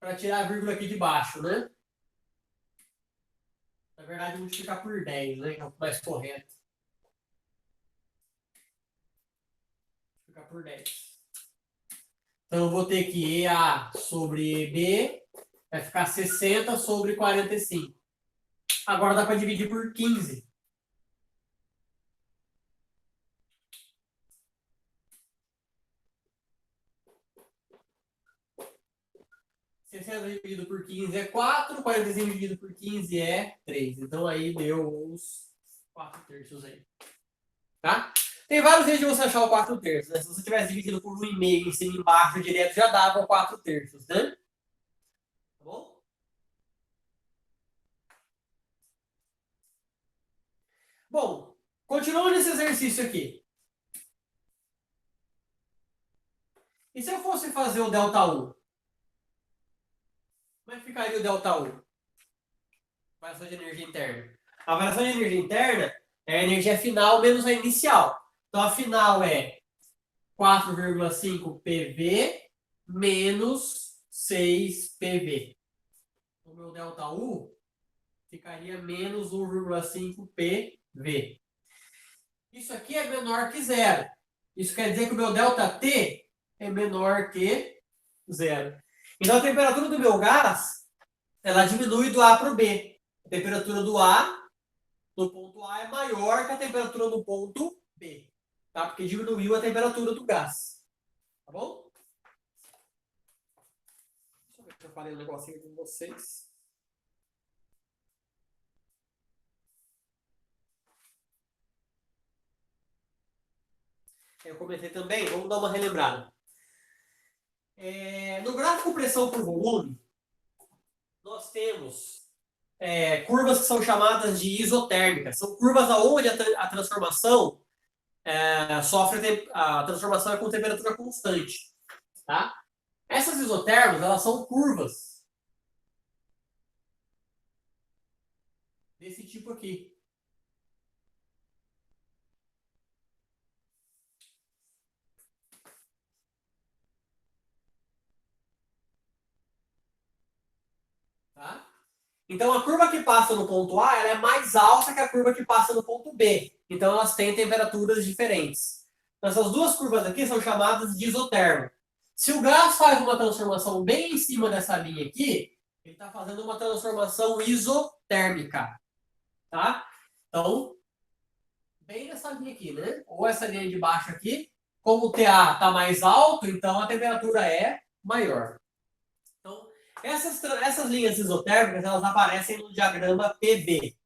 para tirar a vírgula aqui de baixo, né? Na verdade, multiplicar por 10, né? Que é o mais correto. Multiplicar por 10. Então, eu vou ter que EA sobre EB vai ficar 60 sobre 45. Agora dá para dividir por 15. 60 dividido por 15 é 4, 45 dividido por 15 é 3. Então aí deu os 4 terços aí. Tá? Tem vários jeitos de você achar o 4 terços. Né? Se você tivesse dividido por 1,5 em cima e embaixo direto, já dava o 4 terços, né? Tá bom? Bom, continuando nesse exercício aqui. E se eu fosse fazer o ΔU? Como é que ficaria o ΔU? Variação de energia interna. A variação de energia interna é a energia final menos a inicial. Então, a final é 4,5 PV menos 6 PV. O meu ΔU ficaria menos 1,5 PV. Isso aqui é menor que zero. Isso quer dizer que o meu ΔT é menor que zero. Então, a temperatura do meu gás, ela diminui do A para o B. A temperatura do A, no ponto A, é maior que a temperatura no ponto B. Tá? Porque diminuiu a temperatura do gás. Tá bom? Deixa eu ver se eu falei um negocinho com vocês. Eu comentei também, vamos dar uma relembrada. No gráfico pressão por volume, nós temos curvas que são chamadas de isotérmicas. São curvas onde a transformação sofre a transformação é com temperatura constante. Tá? Essas isotérmicas, elas são curvas desse tipo aqui. Tá? Então, a curva que passa no ponto A ela é mais alta que a curva que passa no ponto B. Então, elas têm temperaturas diferentes. Essas duas curvas aqui são chamadas de isotérmico. Se o gás faz uma transformação bem em cima dessa linha aqui, ele está fazendo uma transformação isotérmica. Tá? Então, bem nessa linha aqui, né? Ou essa linha de baixo aqui. Como o TA está mais alto, então a temperatura é maior. Então, essas linhas isotérmicas, elas aparecem no diagrama PV,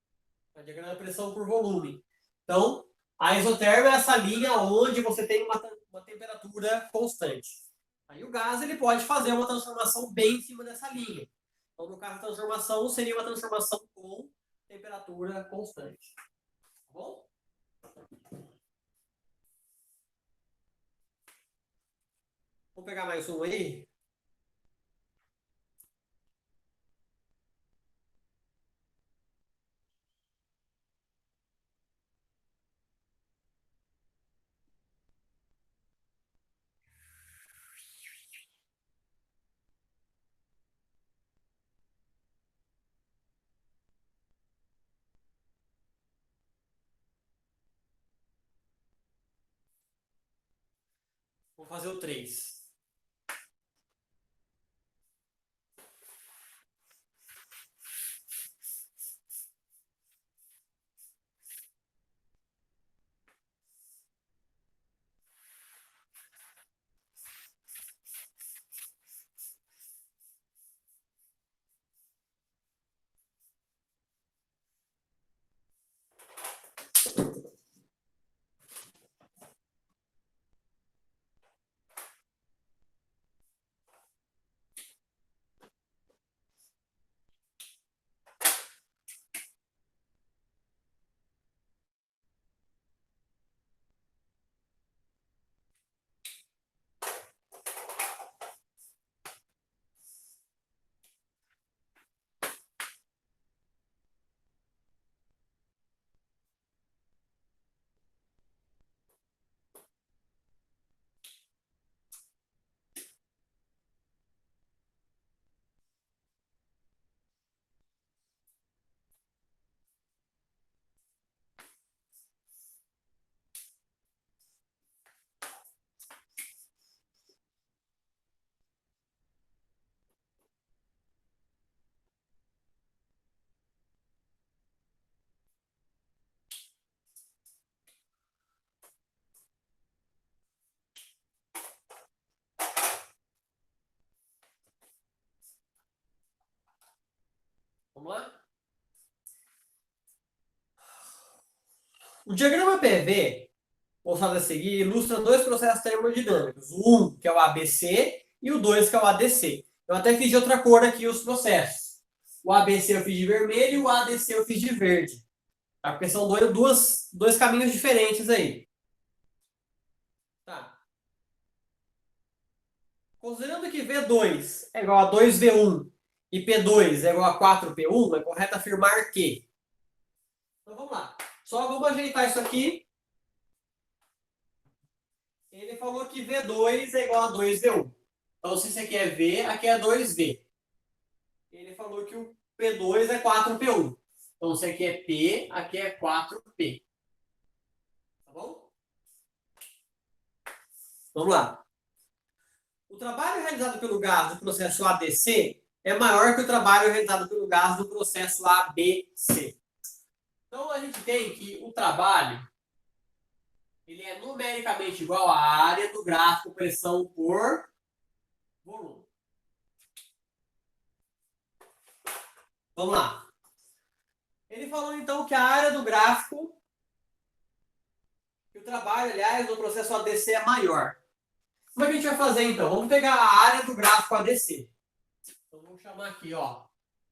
o diagrama de pressão por volume. Então, a isotérmica é essa linha onde você tem uma temperatura constante. Aí o gás ele pode fazer uma transformação bem em cima dessa linha. Então, no caso, a transformação seria uma transformação com temperatura constante. Tá bom? Vamos pegar mais um aí. Vamos fazer o 3. Vamos lá? O diagrama PV, mostrado a seguir, ilustra dois processos termodinâmicos. O 1, que é o ABC, e o 2, que é o ADC. Eu até fiz de outra cor aqui os processos. O ABC eu fiz de vermelho e o ADC eu fiz de verde. Tá? Porque são dois caminhos diferentes aí. Tá. Considerando que V2 é igual a 2V1 e P2 é igual a 4P1, é correto afirmar que... Então vamos lá. Só vamos ajeitar isso aqui. Ele falou que V2 é igual a 2V1. Então, se isso aqui é V, aqui é 2V. Ele falou que o P2 é 4P1. Então, se aqui é P, aqui é 4P. Tá bom? Vamos lá. O trabalho realizado pelo gás do processo ADC é maior que o trabalho realizado pelo gás do processo ABC. Então, a gente tem que o trabalho ele é numericamente igual à área do gráfico pressão por volume. Vamos lá. Ele falou, então, que a área do gráfico, que o trabalho, aliás, do processo ADC é maior. Como é que a gente vai fazer, então? Vamos pegar a área do gráfico ADC. Então, vamos chamar aqui, ó,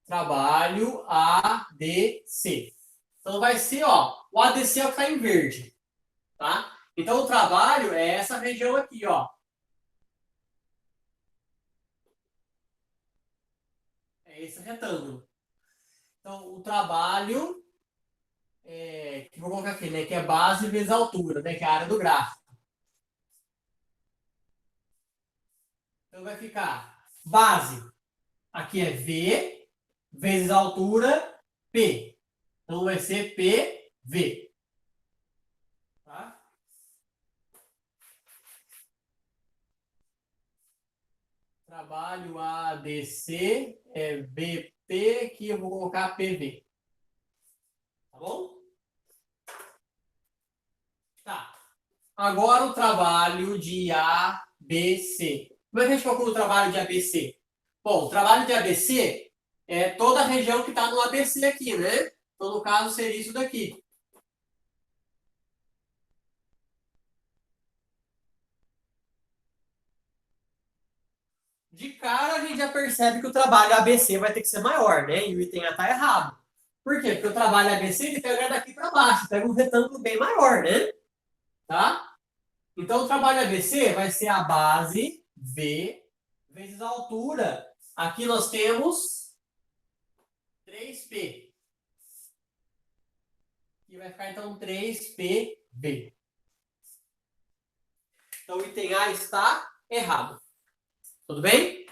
trabalho ADC. Então, vai ser, ó, o ADC é o que está em verde, tá? Então, o trabalho é essa região aqui, ó. É esse retângulo. Então, o trabalho, que eu vou colocar aqui, né, que é base vezes altura, né, que é a área do gráfico. Então, vai ficar base, aqui é V, vezes altura, P. Então, vai ser PV. Tá? Trabalho ADC é BP, que eu vou colocar PV. Tá bom? Tá. Agora o trabalho de ABC. Como é que a gente calcula o trabalho de ABC? Bom, o trabalho de ABC é toda a região que está no ABC aqui, né? Então, no caso, seria isso daqui. De cara, a gente já percebe que o trabalho ABC vai ter que ser maior, né? E o item A está errado. Por quê? Porque o trabalho ABC ele pega daqui para baixo, pega um retângulo bem maior, né? Tá? Então, o trabalho ABC vai ser a base V vezes a altura. Aqui nós temos 3P. E vai ficar, então, 3PV. Então, o item A está errado. Tudo bem?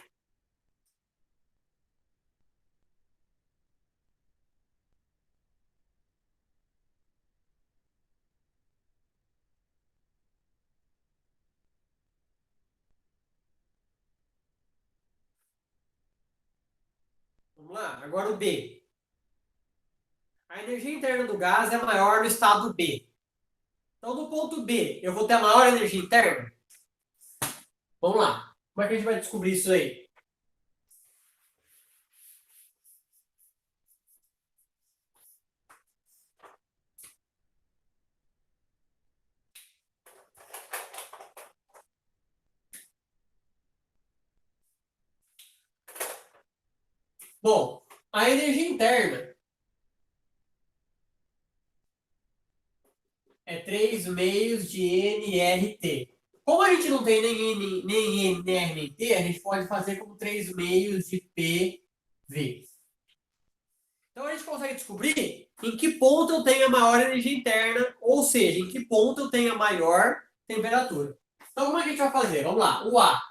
Vamos lá. Agora o B. A energia interna do gás é maior no estado B. Então, no ponto B, eu vou ter a maior energia interna? Vamos lá. Como é que a gente vai descobrir isso aí? Bom, a energia interna é 3 meios de nRT. Como a gente não tem nem N, nem R, nem T, a gente pode fazer como 3 meios de PV. Então, a gente consegue descobrir em que ponto eu tenho a maior energia interna, ou seja, em que ponto eu tenho a maior temperatura. Então, como é que a gente vai fazer? Vamos lá. O A.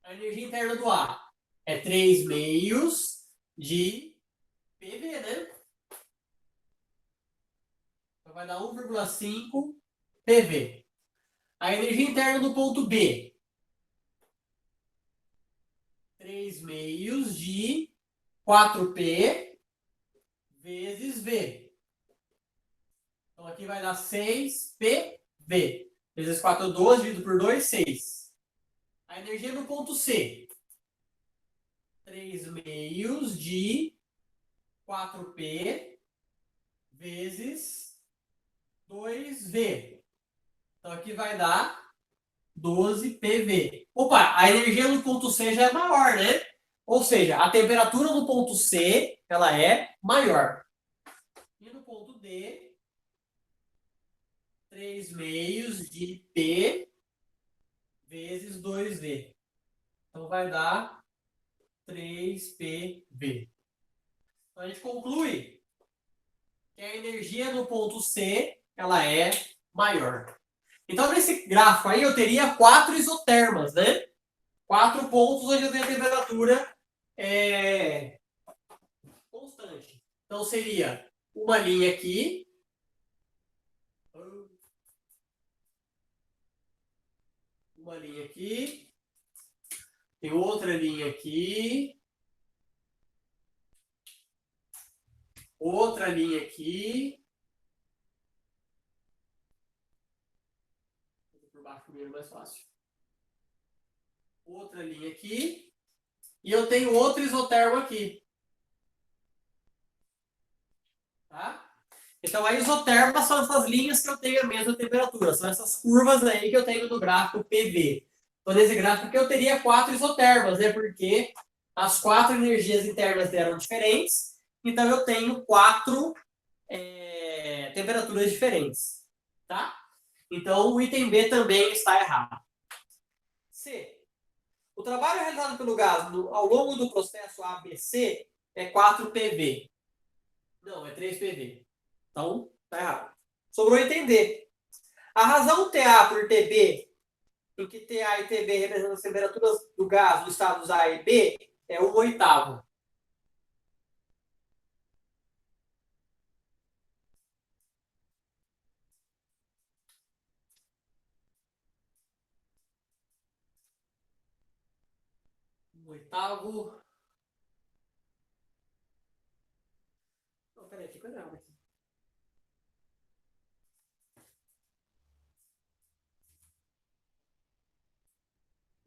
A energia interna do A é 3 meios de PV, né? Então, vai dar 1,5 PV. A energia interna do ponto B. 3 meios de 4P vezes V. Então, aqui vai dar 6PV. Vezes 4, 12, dividido por 2, 6. A energia do ponto C. 3 meios de 4P vezes 2V. Então, aqui vai dar 12 PV. Opa, a energia no ponto C já é maior, né? Ou seja, a temperatura no ponto C, ela é maior. E no ponto D, 3 meios de P vezes 2V. Então, vai dar 3PV. Então, a gente conclui que a energia no ponto C, ela é maior. Então, nesse gráfico aí, eu teria 4 isotermas, né? 4 pontos onde eu tenho a temperatura constante. Então, seria uma linha aqui. Uma linha aqui. Tem outra linha aqui. Outra linha aqui. Por baixo primeiro, mais fácil. Outra linha aqui. E eu tenho outro isotermo aqui. Tá? Então, a isoterma são essas linhas que eu tenho a mesma temperatura. São essas curvas aí que eu tenho no gráfico PV. Então, nesse gráfico aqui eu teria 4 isotermas, né? Porque as 4 energias internas eram diferentes. Então, eu tenho 4 temperaturas diferentes. Tá? Então, o item B também está errado. C. O trabalho realizado pelo gás ao longo do processo ABC é 4 PV. Não, é 3 PV. Então, tá errado. Sobrou item D. A razão TA por TB, em que TA e TB representam as temperaturas do gás dos estados A e B, é 1/8. Um oitavo. Não, peraí, fica errado aqui.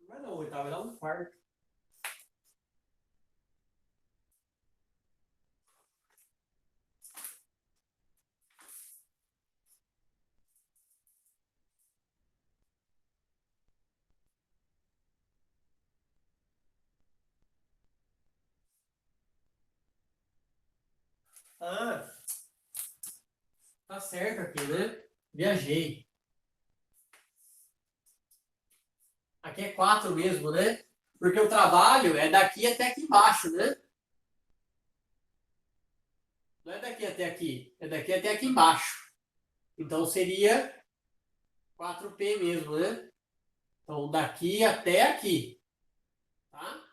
Não vai dar um oitavo, vai dar um quarto. Ah, tá certo aqui, né? Viajei. Aqui é 4 mesmo, né? Porque o trabalho é daqui até aqui embaixo, né? Não é daqui até aqui, é daqui até aqui embaixo. Então seria 4P mesmo, né? Então daqui até aqui. Tá?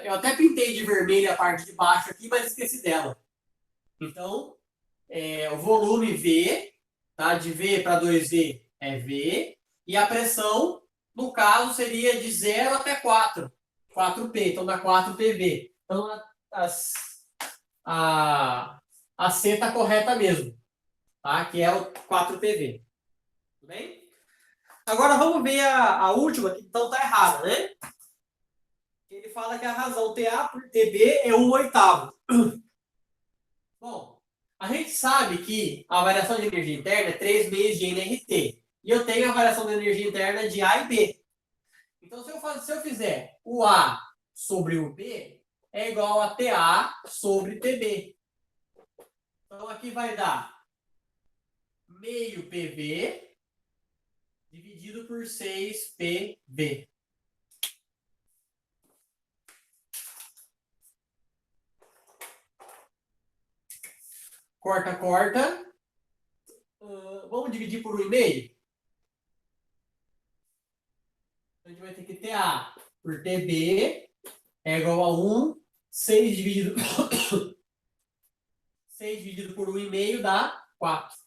Eu até pintei de vermelho a parte de baixo aqui, mas esqueci dela. Então, o volume V, tá? De V para 2V é V. E a pressão, no caso, seria de 0 até 4. 4P, então dá 4PV. Então, a C está correta mesmo, tá? Que é o 4PV. Tudo bem? Agora vamos ver a última, que então está errada, né? Ele fala que a razão TA por TB é 1/8. Bom, a gente sabe que a variação de energia interna é 3 meios de nRT. E eu tenho a variação de energia interna de A e B. Então, se eu fizer o A sobre o B, é igual a TA sobre TB. Então, aqui vai dar meio PV dividido por 6 PV. Corta, corta. Vamos dividir por 1,5? A gente vai ter que TA por TB é igual a 1. 6 dividido, 6 dividido por 1,5 dá 4.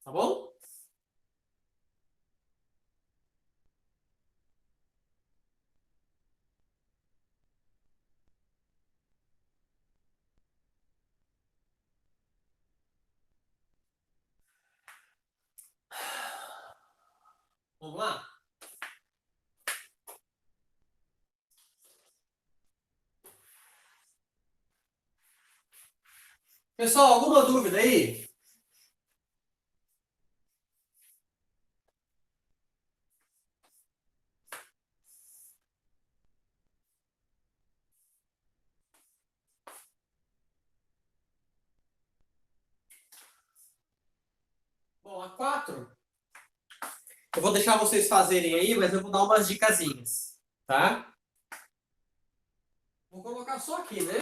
Tá bom? Vamos lá? Pessoal, alguma dúvida aí? Bom, a 4, eu vou deixar vocês fazerem aí, mas eu vou dar umas dicasinhas, tá? Vou colocar só aqui, né?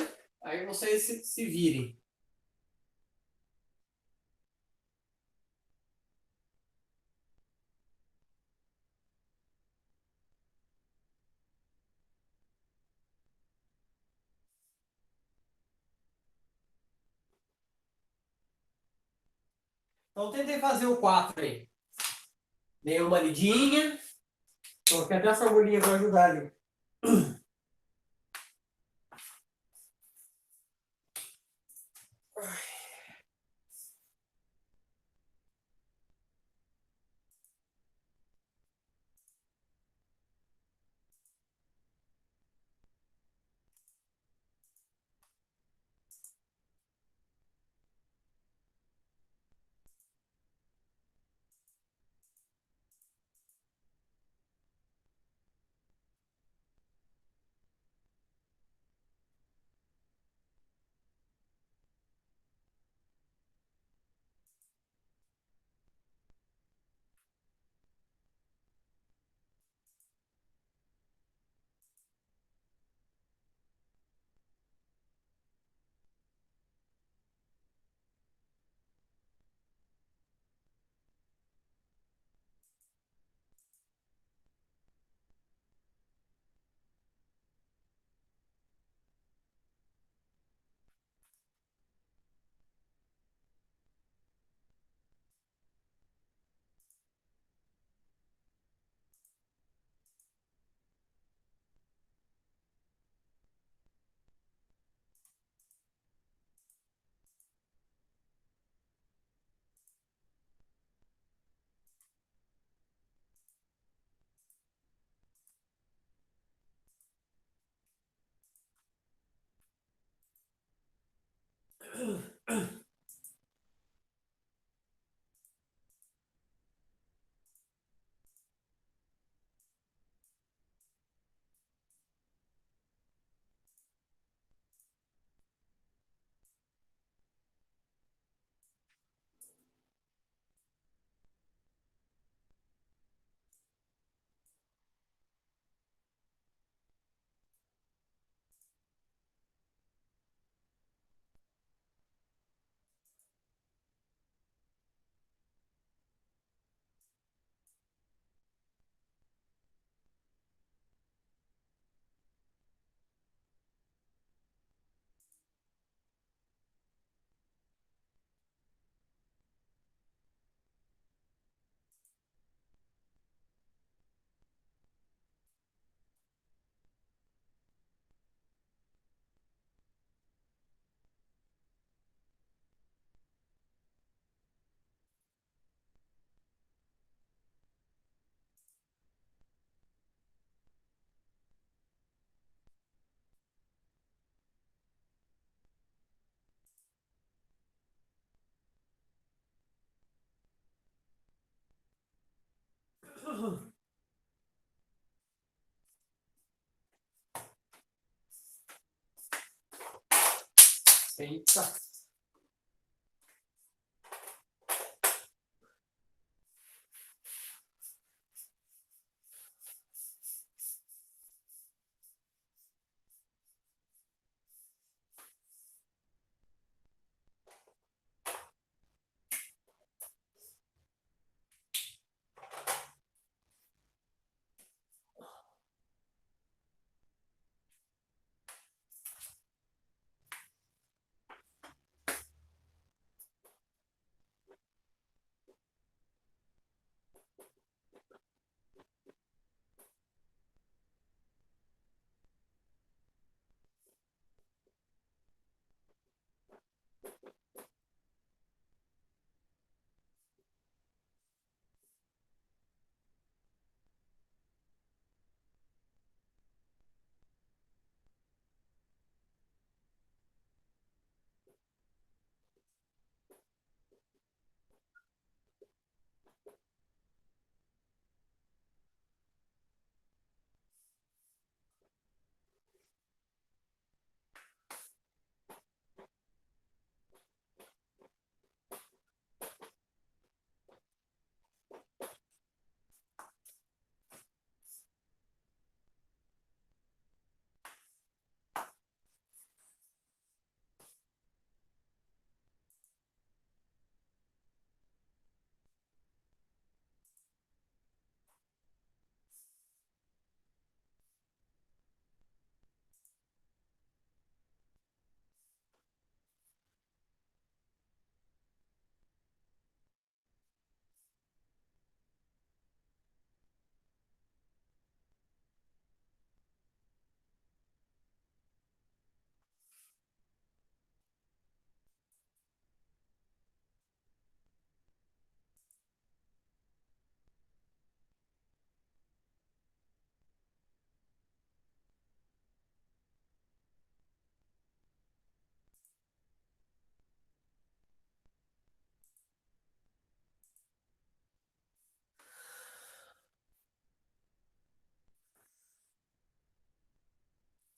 Aí vocês se virem. Então, tentem fazer o 4 aí. Dei uma lidinha. Coloquei até a formulinha para ajudar ali. Eita.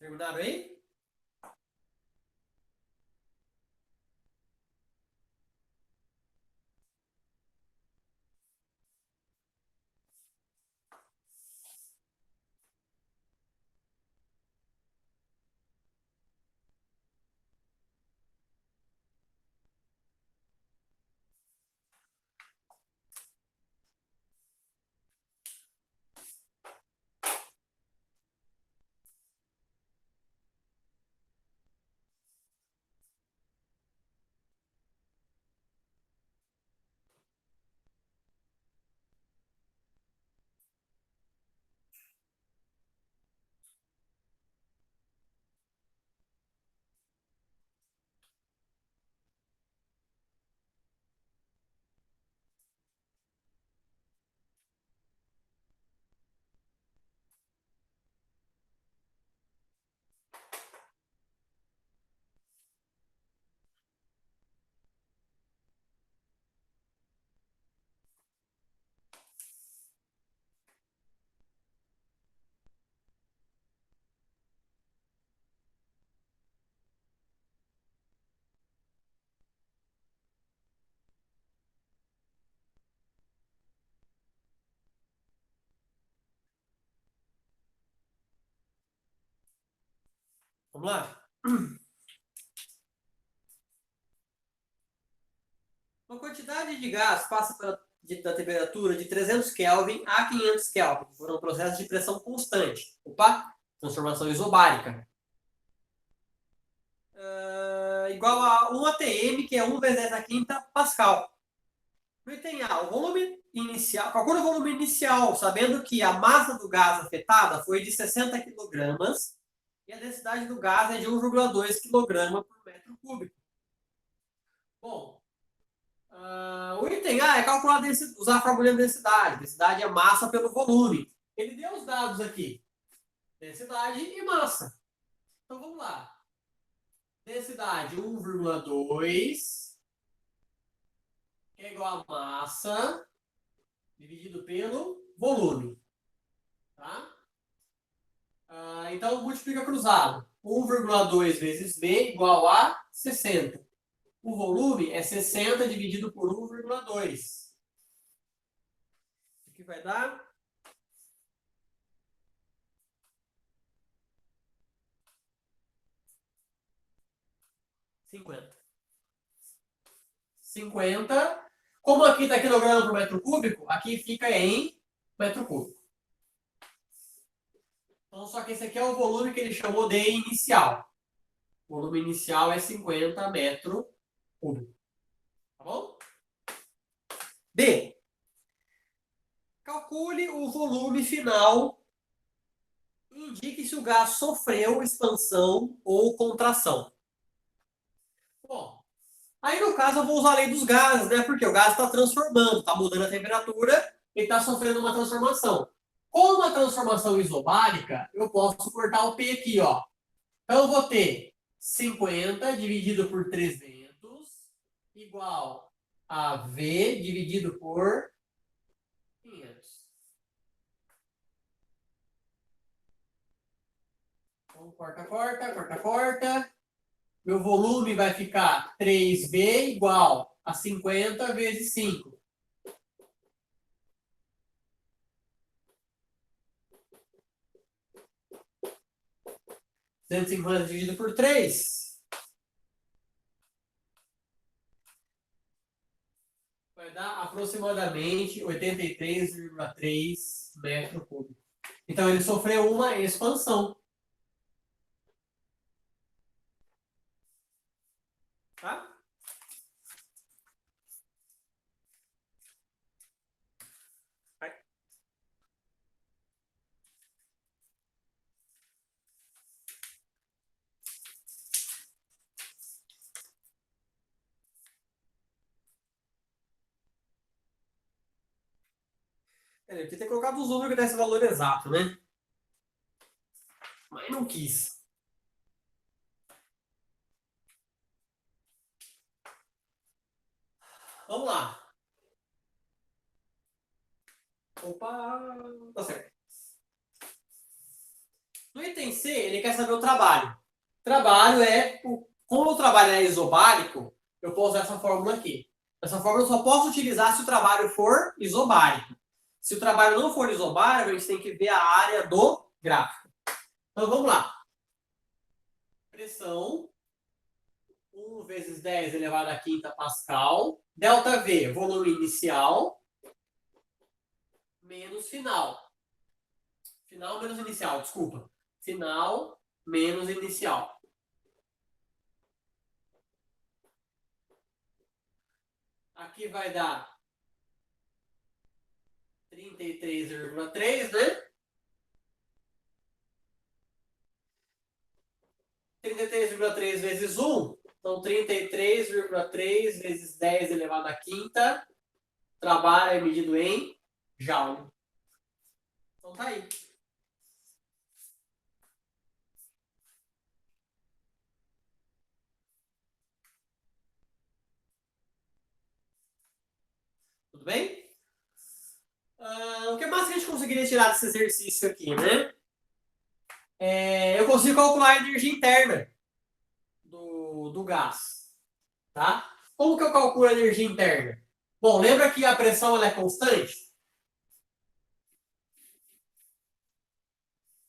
Terminaram aí? Vamos lá? Uma quantidade de gás passa da temperatura de 300 Kelvin a 500 Kelvin por um processo de pressão constante. Opa! Transformação isobárica. Igual a 1 atm, que é 1 vezes 10 na quinta Pascal. No item A, o volume inicial, calcula o volume inicial, sabendo que a massa do gás afetada foi de 60 kg e a densidade do gás é de 1,2 kg por metro cúbico. Bom, o item A é calcular usar a fórmula de densidade. Densidade é massa pelo volume. Ele deu os dados aqui. Densidade e massa. Então vamos lá. Densidade 1,2 é igual a massa dividido pelo volume. Tá? Então multiplica cruzado. 1,2 vezes V igual a 60. O volume é 60 dividido por 1,2. O que vai dar? 50. 50. Como aqui está quilograma por metro cúbico, aqui fica em metro cúbico. Então, só que esse aqui é o volume que ele chamou de inicial. O volume inicial é 50 metro cúbico. Tá bom? B. Calcule o volume final e indique se o gás sofreu expansão ou contração. Bom, aí no caso eu vou usar a lei dos gases, né? Porque o gás está transformando, está mudando a temperatura, ele está sofrendo uma transformação. Com uma transformação isobárica, eu posso cortar o P aqui, ó. Então eu vou ter 50 dividido por 300 igual a V dividido por 500. Então, corta, corta, corta, corta. Meu volume vai ficar 3V igual a 50 vezes 5. 150 dividido por 3. Vai dar aproximadamente 83,3 metros cúbicos. Então ele sofreu uma expansão. Tá? Vai. Ele podia ter colocado os números que desse valor exato, né? Mas não quis. Vamos lá. Opa, tá certo. No item C, ele quer saber o trabalho. Trabalho é, como o trabalho é isobárico, eu posso usar essa fórmula aqui. Essa fórmula eu só posso utilizar se o trabalho for isobárico. Se o trabalho não for isobárico, a gente tem que ver a área do gráfico. Então, vamos lá. Pressão, 1 vezes 10 elevado à quinta Pascal. Delta V, volume inicial, menos final. Final menos inicial, desculpa. Final menos inicial. Aqui vai dar 33,3, né? 33,3 vezes 1. Então, 33,3 vezes 10 elevado à quinta. Trabalho é medido em joule. Então, tá aí. Tudo bem? O que mais que a gente conseguiria tirar desse exercício aqui, né? Eu consigo calcular a energia interna do gás. Tá? Como que eu calculo a energia interna? Bom, lembra que a pressão ela é constante?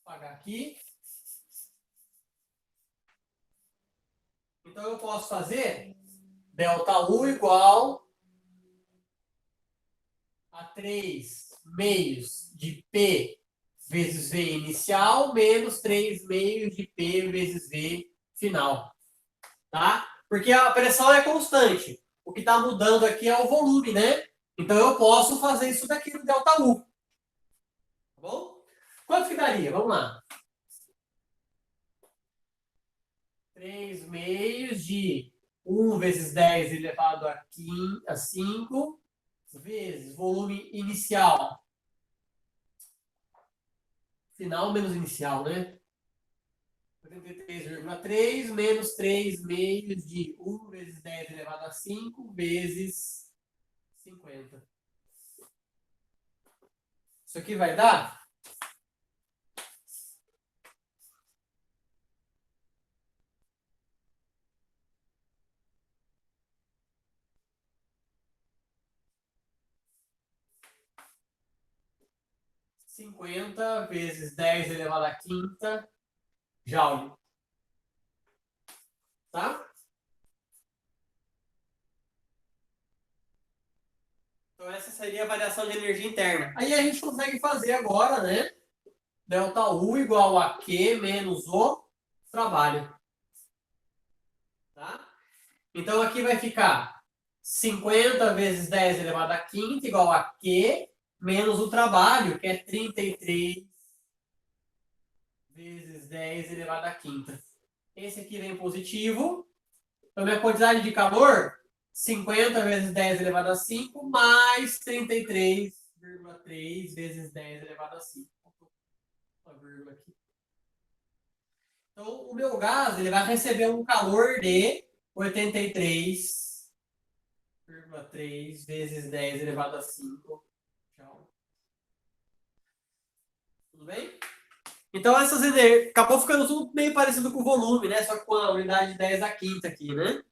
Vou apagar aqui. Então eu posso fazer ΔU igual a 3 meios de P vezes V inicial menos 3 meios de P vezes V final. Tá? Porque a pressão é constante. O que está mudando aqui é o volume, né? Então eu posso fazer isso daqui no ΔU. Tá bom? Quanto que daria? Vamos lá. 3 meios de 1 vezes 10 elevado a 5 vezes volume inicial. Final menos inicial, né? 83,3 menos 3 meios de 1 vezes 10 elevado a 5 vezes 50. Isso aqui vai dar 50 vezes 10 elevado à quinta joule. Tá? Então, essa seria a variação de energia interna. Aí a gente consegue fazer agora, né? ΔU igual a Q menos o trabalho. Tá? Então, aqui vai ficar 50 vezes 10 elevado à quinta igual a Q menos o trabalho, que é 33 vezes 10 elevado à quinta. Esse aqui vem positivo. Então, minha quantidade de calor, 50 vezes 10 elevado a 5, mais 33,3 vezes 10 elevado a 5. Uma vírgula aqui. Então, o meu gás ele vai receber um calor de 83,3 vezes 10 elevado a 5. Tchau. Tudo bem? Então, essas energias. Acabou ficando tudo meio parecido com o volume, né? Só que com a unidade de 10 a quinta aqui, né?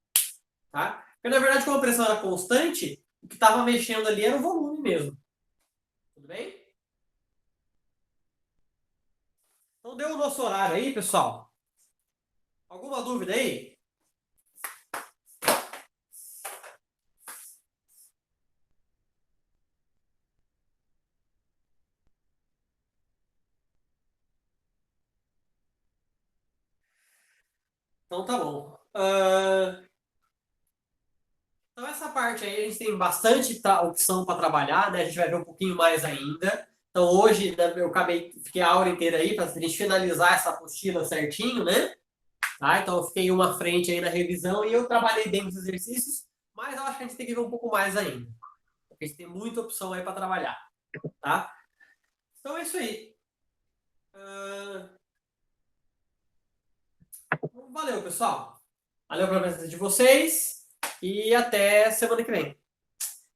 Tá? Porque, na verdade, como a pressão era constante, o que estava mexendo ali era o volume mesmo. Tudo bem? Então, deu o nosso horário aí, pessoal. Alguma dúvida aí? Então, tá bom. Então, essa parte aí a gente tem bastante opção para trabalhar, né? A gente vai ver um pouquinho mais ainda. Então, hoje, né, fiquei a aula inteira aí para a gente finalizar essa apostila certinho, né? Tá? Então, eu fiquei uma frente aí na revisão e eu trabalhei bem nos exercícios, mas eu acho que a gente tem que ver um pouco mais ainda. Porque a gente tem muita opção aí para trabalhar, tá? Então, é isso aí. Valeu, pessoal. Valeu pela presença de vocês e até semana que vem.